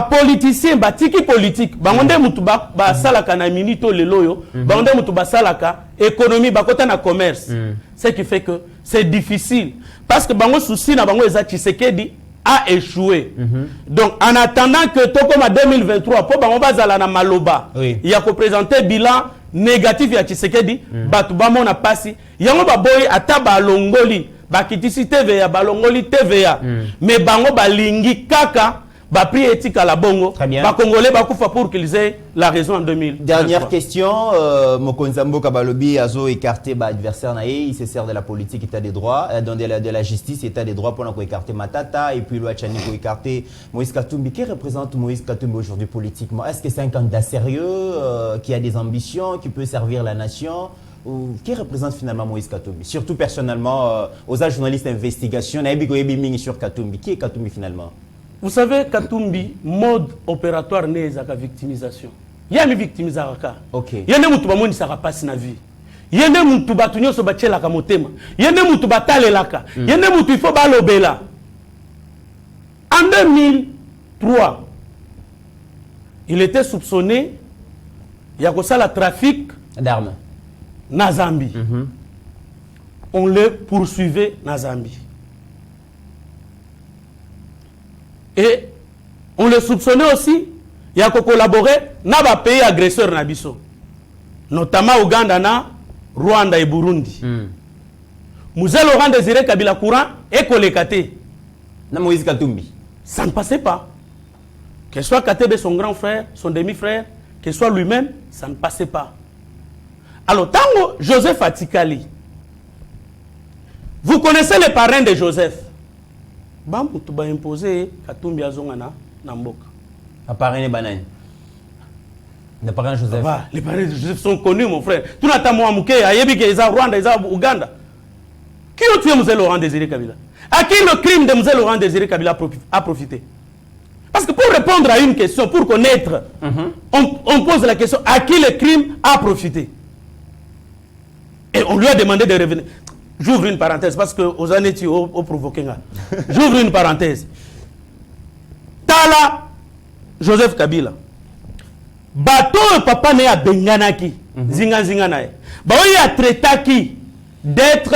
politiciens, tiki politique, bangonde mutuba salaka na minito le loyo, bangonde mutuba salaka économie, bakota na commerce. Ce qui fait que c'est difficile parce que bango souci na bango eza Tshisekedi a échoué. Donc en attendant que Tokoma 2023 pour bango bazala na maloba, il y a ko présenter bilan négatif ya Tshisekedi, batu bamona pasi, yango baboyi ata balongoli, bakitisi TVA, balongoli TVA. Mais bango balingi kaka ba prix éthique à la bongo, ba congolais ba koufa pour qu'ils aient la raison en 2000. Dernière question, Mokonzambo Kabalobi azo écarté ba adversaire naé, il se sert de la politique état des droits, de la justice état des droits pour écarter Matata et puis loi Tchani pour écarter Moïse Katumbi. Qui représente Moïse Katumbi aujourd'hui politiquement? Est-ce que c'est un candidat sérieux qui a des ambitions, qui peut servir la nation? Ou qui représente finalement Moïse Katumbi? Surtout personnellement, aux journalistes d'investigation, naïbi sur Katumbi. Qui est Katumbi finalement? Vous savez, Katumbi, mode opératoire n'est pas victimisation. Il y a une victimisation. Il y a une victimisation qui ne passe na vie. Il y a une victimisation qui ne motema. Il y a une victimisation qui il y a une victimisation qui faut balobela. En 2003, il était soupçonné, il y a ça le trafic d'armes na Zambie. On le poursuivait na Zambie. Et on le soupçonnait aussi, il y a collaboré dans les pays agresseurs nabiso, notamment Ouganda, Rwanda et Burundi. Mouzel Laurent Désiré Kabila Courant et Kolekate. Moïse Katumbi. Ça ne passait pas. Que ce soit Katebe, son grand frère, son demi-frère, que ce soit lui-même, ça ne passait pas. Alors, tango Joseph Atikali, vous connaissez les parrains de Joseph. Bambu tu ba imposer Katumbi azonga na mboka. Apparemment banane. Les parents Joseph. Les parents de Joseph sont connus, mon frère. Tout le temps, moi, Mouké, Ayebike, ils ont Rwanda, ils ont Ouganda. Qui a tué Mzee Laurent Désiré Kabila? À qui le crime de Mzee Laurent Désiré Kabila a profité? Parce que pour répondre à une question, pour connaître, on pose la question, à qui le crime a profité? Et on lui a demandé de revenir. J'ouvre une parenthèse, parce que aux années, tu as provoqué. J'ouvre une parenthèse. Tala Joseph Kabila. Bato papa ne a benganaki. Zinga zinga nae. Bah oui, a traitaki d'être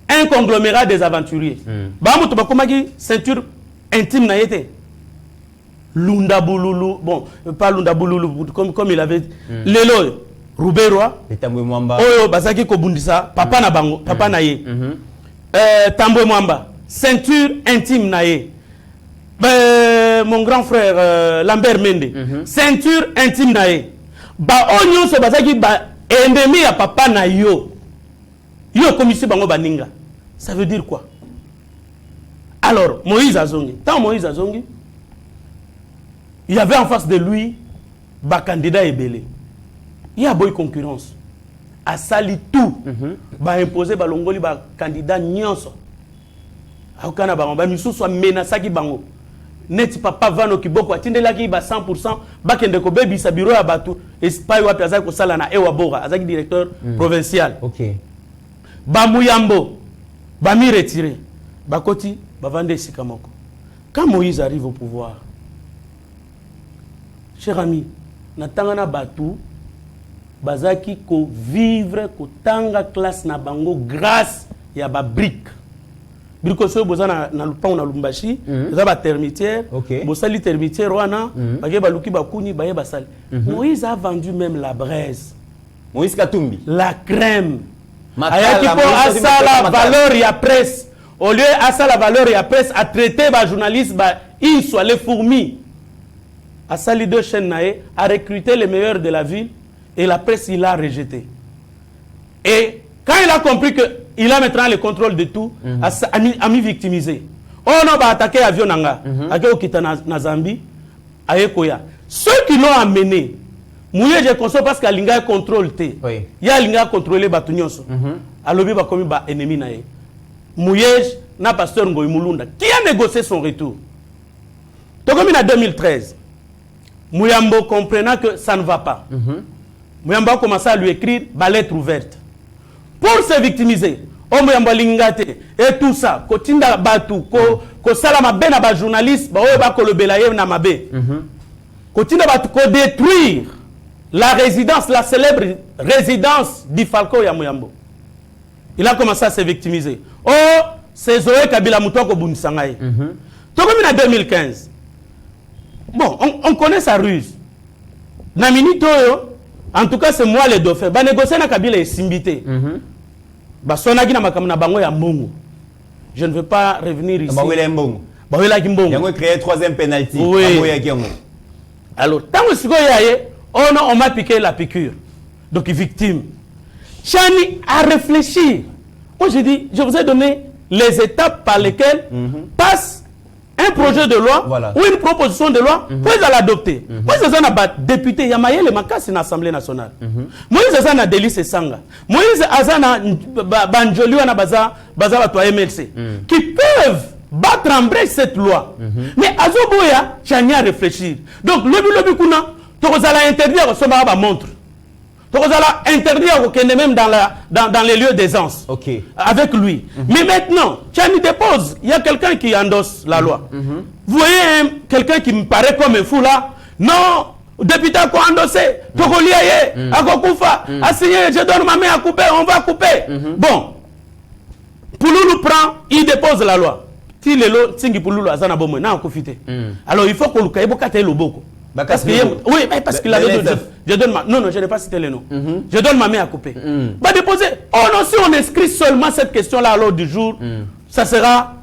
un conglomérat des aventuriers. Bah moutou bakomaki ceinture intime na yete. Lunda Bouloulou, bon, pas Lunda Bouloulou, comme il avait dit. Lelo, Rouberoa. Et Tambwe Mwamba. Oyo, Basaki Kobundisa, papa na bango, papa na ye. Tambwe Mwamba, ceinture intime na ye. Mon grand frère Lambert Mende, ceinture intime na ye. Ba onyo so Basaki ba ennemi à papa na yo. Yo komisi bango baninga. Ça veut dire quoi? Alors, Moïse Azongi, tant Moïse Azongi, il y avait en face de lui un candidat ébélé. Il y a bonne concurrence. A sali tout. Ba imposer ba longoli ba candidat nyonso. Akana ba ba misu so menasa ki bango. Neti papa vano kiboko atindela ki ba 100% ba kende ko bebi sa bureau ya batu espai wa plaza ko sala na ewa bora azaki directeur provincial. OK. Ba muyambo ba mi retiré. Ba koti ba vande sikamoko. Quand Moïse arrive au pouvoir, cher ami, natangana batu bazaki ko vivre ko tanga classe na bango grâce ya ba brique. Brique so bozana na lupango na Lumbashi, za ba termitière, bosali termitière wana, bage baluki bakuni baye basali. Moïse a vendu même la braise. Moïse Katumbi. La crème. Ayaki po asala valeur ya presse. Au lieu asala valeur ya presse a traité ba journaliste ba ils sont les fourmis. A sali deux chaînes nae, a recruté les meilleurs de la ville et la presse il a rejeté. Et quand il a compris que il a maintenant le contrôle de tout, a mis victimisé. Oh non, bah attaqué avion nanga, aké okita na Zambie, aye koya. Ceux qui l'ont amené, mouye je console parce qu'alinga contrôle té. Ya alinga contrôler batunyonso. Alobi ba komi ba ennemi nae. Mouye na pasteur Ngoy Mulunda qui a négocié son retour. Donc comme en 2013. Mouyambo comprenant que ça ne va pas. Mouyambo a commencé à lui écrire ba lettre ouverte. Pour se victimiser. Oh Mouyambo lingate et tout ça. Ko tinda batu, ko salama bena ba journaliste, ba oye ba ko le belaye na mabe. Ko tinda batu ko détruire la résidence, la célèbre résidence du Falco ya Mouyambo. Il a commencé à se victimiser. Oh, c'est Zoé Kabila Moutoko Bounisangaye. Donc comme en 2015. Bon, on connaît sa ruse. Namini Toyo, en tout cas c'est moi le dauphin. Ba négocier na Kabila et Simbité. Ba sonaki na makamuna bango ya mbongo. Je ne veux pas revenir ici. Ba wela mbongo. Ba wela mbongo. Yango créé troisième penalty. Alors, tant que siko yaye, on m'a piqué la piqûre. Donc victime. Chani a réfléchi. Moi j'ai dit, je vous ai donné les étapes par lesquelles passe un projet de loi ou une proposition de loi, vous allez l'adopter. Moi, je suis un député, il y a les makas dans l'Assemblée nationale. Moi, je suis un délice Sanga. Moi, je suis un banjoli ou un MLC qui peuvent battre en brèche cette loi. Mais Azoboya, tu as réfléchir. Donc, le kuna, tu vas interdire que ce montre. Tu vas interdire que même dans les lieux d'aisance avec lui. Mais maintenant, Tchani dépose, il y a quelqu'un qui endosse la loi. Vous voyez quelqu'un qui me paraît comme un fou là? Non, député a endossé, Togoliaye, Agokufa, a signé, je donne ma main à couper, on va couper. Bon, Pouloulou prend, il dépose la loi. Si le lot, Tingi Pouloulou a zana bombe, n'a profité. Alors il faut qu'on le kate le boko. Parce oui, parce qu'il avait deux. Je donne ma... Non, je n'ai pas cité les noms. Je donne ma main à couper. Bah déposer. Oh non, si on inscrit seulement cette question-là à l'ordre du jour, ça sera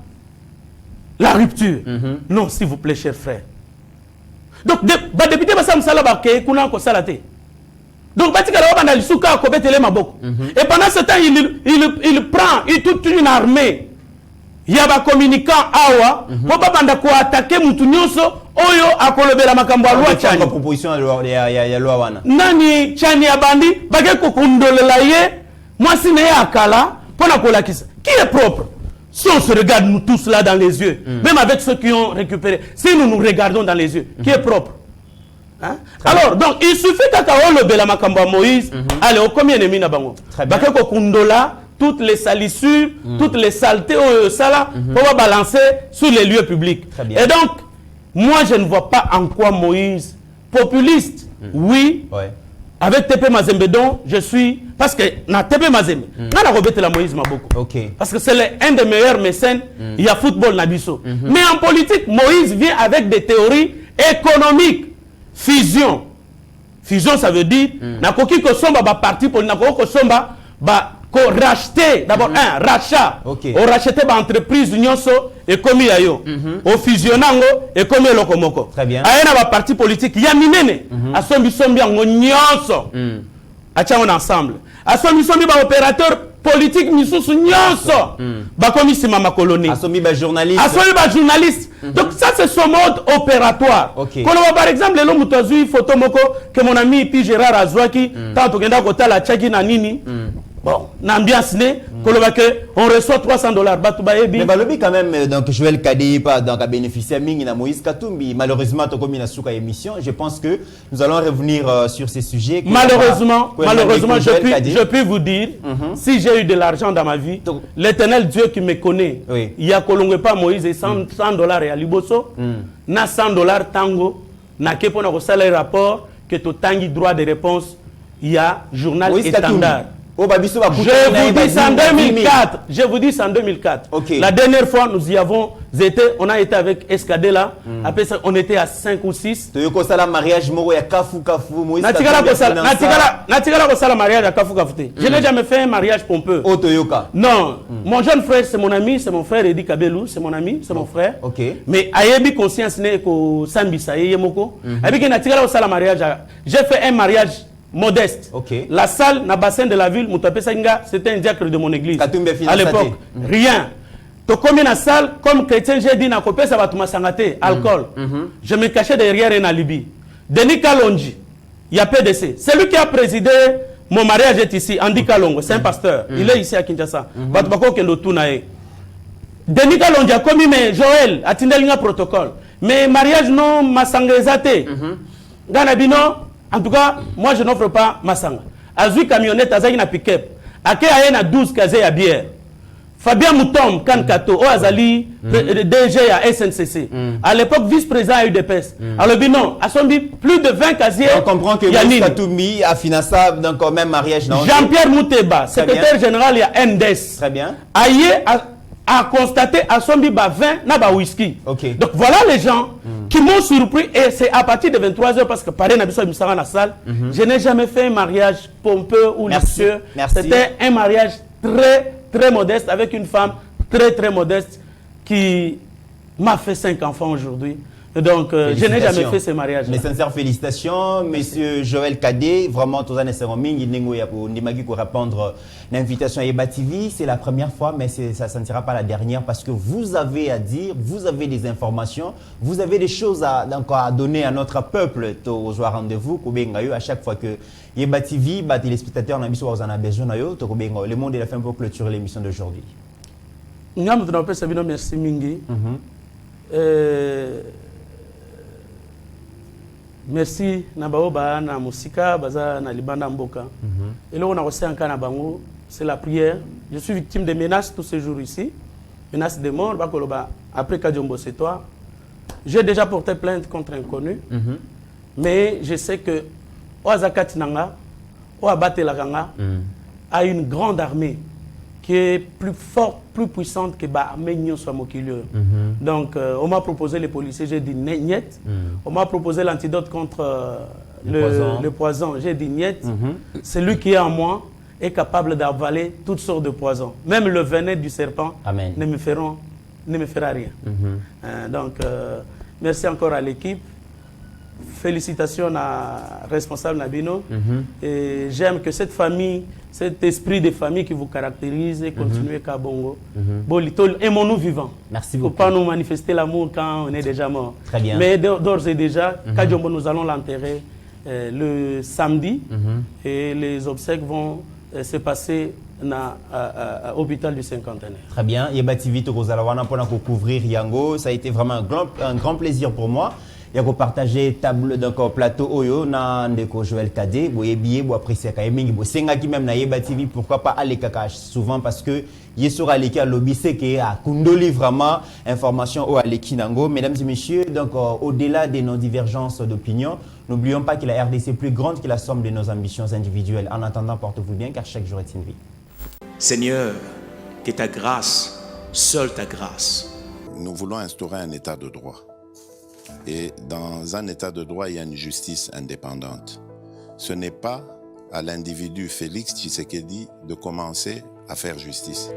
la rupture. Non, s'il vous plaît, chers frères. Donc, bah député, bah ça me sala bah que kuna ko salate. Donc, bah tika la banda lisuka ko betele maboko. Et pendant ce temps, il prend toute une armée. il y a des communicants awa pour pas banda ko attaquer mutu nyonso oyo akolobela makambo a loi Tchani proposition ya loi wana nani Tchani abandi bage ko kundolela ye moi si ne akala pona ko lakisa qui est propre. Si on se regarde nous tous là dans les yeux, même avec ceux qui ont récupéré, si nous nous regardons dans les yeux, qui est propre? Hein? Alors, donc, il suffit qu'à le Bela Makamba Moïse, allez, au combien de mina bango? Bakeko Kundola, toutes les salissures, toutes les saletés au sala, pour balancer sur les lieux publics. Et donc, moi, je ne vois pas en quoi Moïse, populiste, oui. Ouais. Avec TP Mazembedon, je suis... Parce que dans TP Mazembe, on a rebêté la Moïse Maboko. Okay. Parce que c'est un des meilleurs mécènes. Il y a football Nabiso. Mais en politique, Moïse vient avec des théories économiques. Fusion. Fusion, ça veut dire... Nakoki ko somba ba parti pour nakoki ko somba ba ko racheter. D'abord, un rachat. Okay. On racheter ba entreprise nyonso et commis ayo. Au fusionnango et commis lokomoko. Très bien. Ayena ba parti politique. Ya minene. Asombi sombi ango nyonso. On ensemble. Asombi sombi ba opérateur politique misusu nyonso. Ba komi sima ma colonie. Asombi ba journaliste. Asombi ba journaliste. Donc ça c'est son mode opératoire. Okay. Quand on voit par exemple le mutazui photo moko que mon ami Pi Gérard Azwaki tant tokenda kota la tchaki na nini. Bon, l'ambiance on reçoit $300 Batouba Ebi. Mais balobi quand même donc Joël Kadé pas donc a bénéficié mingi na Moïse Katumbi. Malheureusement to comme na souka émission, je pense que nous allons revenir sur ces sujets. Malheureusement, je peux vous dire si j'ai eu de l'argent dans ma vie, l'Éternel Dieu qui me connaît. Oui. Il y a kolongwe pas Moïse et $100 et à Liboso. Na $100 tango na kepo na ko salaire rapport que to tangi droit de réponse, il y a journal et standard. Je vous dis en 2004. Je vous dis en 2004. Okay. La dernière fois, nous y avons été. On a été avec Escadé là. Après ça, on était à 5 ou 6. Tu as un mariage moro ya kafu Moïse. Je n'ai jamais fait un mariage pompeux. Non. Mon jeune frère, c'est mon ami, c'est mon frère Edi Kabelou, c'est mon ami, c'est mon frère. Okay. Mais ayebi conscience ne ko sambisa yemoko. Avec natikala osala mariage. J'ai fait un mariage modeste. Okay. La salle, na bassin de la ville, c'était un diacre de mon église. À l'époque, rien. To comme la salle, comme chrétien, j'ai dit, na kopé ça va tout masangate, alcool. Je me cachais derrière un alibi. Denis Kalonji, il y a PDC. C'est lui qui a présidé mon mariage est ici, Andy Kalongo, c'est un pasteur. Il est ici à Kinshasa. Batubako kendo tunae. Denis Kalonji a commis mais Joël a tindé un protocole. Mais mariage non masangezate. Ganabino. En tout cas, moi je n'offre pas Massanga. Azui camionnette, Azaki na pick-up. Ake aye 12 kazé à bière. Fabien Moutom, Kankato, Oazali, DG à SNCC. À l'époque, vice-président à UDPS. Alors, non, à son dit, plus de 20 casiers. On comprend que Moïse Katumbi a financé donc quand même mariage. Jean-Pierre Mouteba, secrétaire général, il y a NDES. Très bien. Aye a constaté à son dit 20 na whisky. Okay. Donc voilà les gens qui m'ont surpris et c'est à partir de 23h parce que pareil, dans la salle, je n'ai jamais fait un mariage pompeux ou luxueux. C'était un mariage très modeste avec une femme très modeste qui m'a fait 5 enfants aujourd'hui. Donc, je n'ai jamais fait ce mariage. Mes sincères félicitations, monsieur Joël Kadé. Vraiment, tout ça n'est pas mingi ningo ya pour ndimagi pour répondre l'invitation à Eba TV. C'est la première fois, mais ça ne sera pas la dernière parce que vous avez à dire, vous avez des informations, vous avez des choses à donner à notre peuple. Aux rendez-vous, à chaque fois que Eba TV, les téléspectateurs en a besoin, le monde est la fin pour clôturer l'émission d'aujourd'hui. Merci mingi. Merci Nabaoba na musika baza na libanda mboka. Et là on a reçu un cas na bango, c'est la prière. Je suis victime de menaces tous ces jours ici. Menaces de mort, après Kadjombo c'est toi. J'ai déjà porté plainte contre un connu. Mais je sais que Oazakati Nanga, Oabate Laganga a une grande armée qui est plus forte, plus puissante que l'armée Nyonswamokilio. Donc, on m'a proposé les policiers, j'ai dit niet. On m'a proposé l'antidote contre le poison, j'ai dit niet. Celui qui est en moi est capable d'avaler toutes sortes de poisons. Même le venin du serpent ne me fera rien. Donc, merci encore à l'équipe. félicitations à responsable Nabino. Et j'aime que cette famille, cet esprit de famille qui vous caractérise et continuez qu'à Bongo. Aimons-nous vivants. Merci beaucoup. Il ne faut pas nous manifester l'amour quand on est déjà mort. Très bien. Mais d'ores et déjà, Kadiombo, nous allons l'enterrer le samedi et les obsèques vont se passer à l'hôpital du Cinquantenaire. Très bien. Yeba TV, Rosalawana, pour couvrir Yango. Ça a été vraiment un grand plaisir pour moi. Il y a partager table donc plateau Oyo na ndeko Joël Kadé boye billet bo apprécier ka mingi bo senga ki même na Yeba TV pourquoi pas aller kakash souvent parce que yesura leki a lobby c'est que a kundoli vraiment information au aleki nango. Mesdames et messieurs, donc au-delà de nos divergences d'opinion, n'oublions pas que la RDC est plus grande que la somme de nos ambitions individuelles. En attendant, portez-vous bien car chaque jour est une vie. Seigneur, que ta grâce, seule ta grâce. Nous voulons instaurer un état de droit. Et dans un état de droit, il y a une justice indépendante. Ce n'est pas à l'individu Félix Tshisekedi de commencer à faire justice.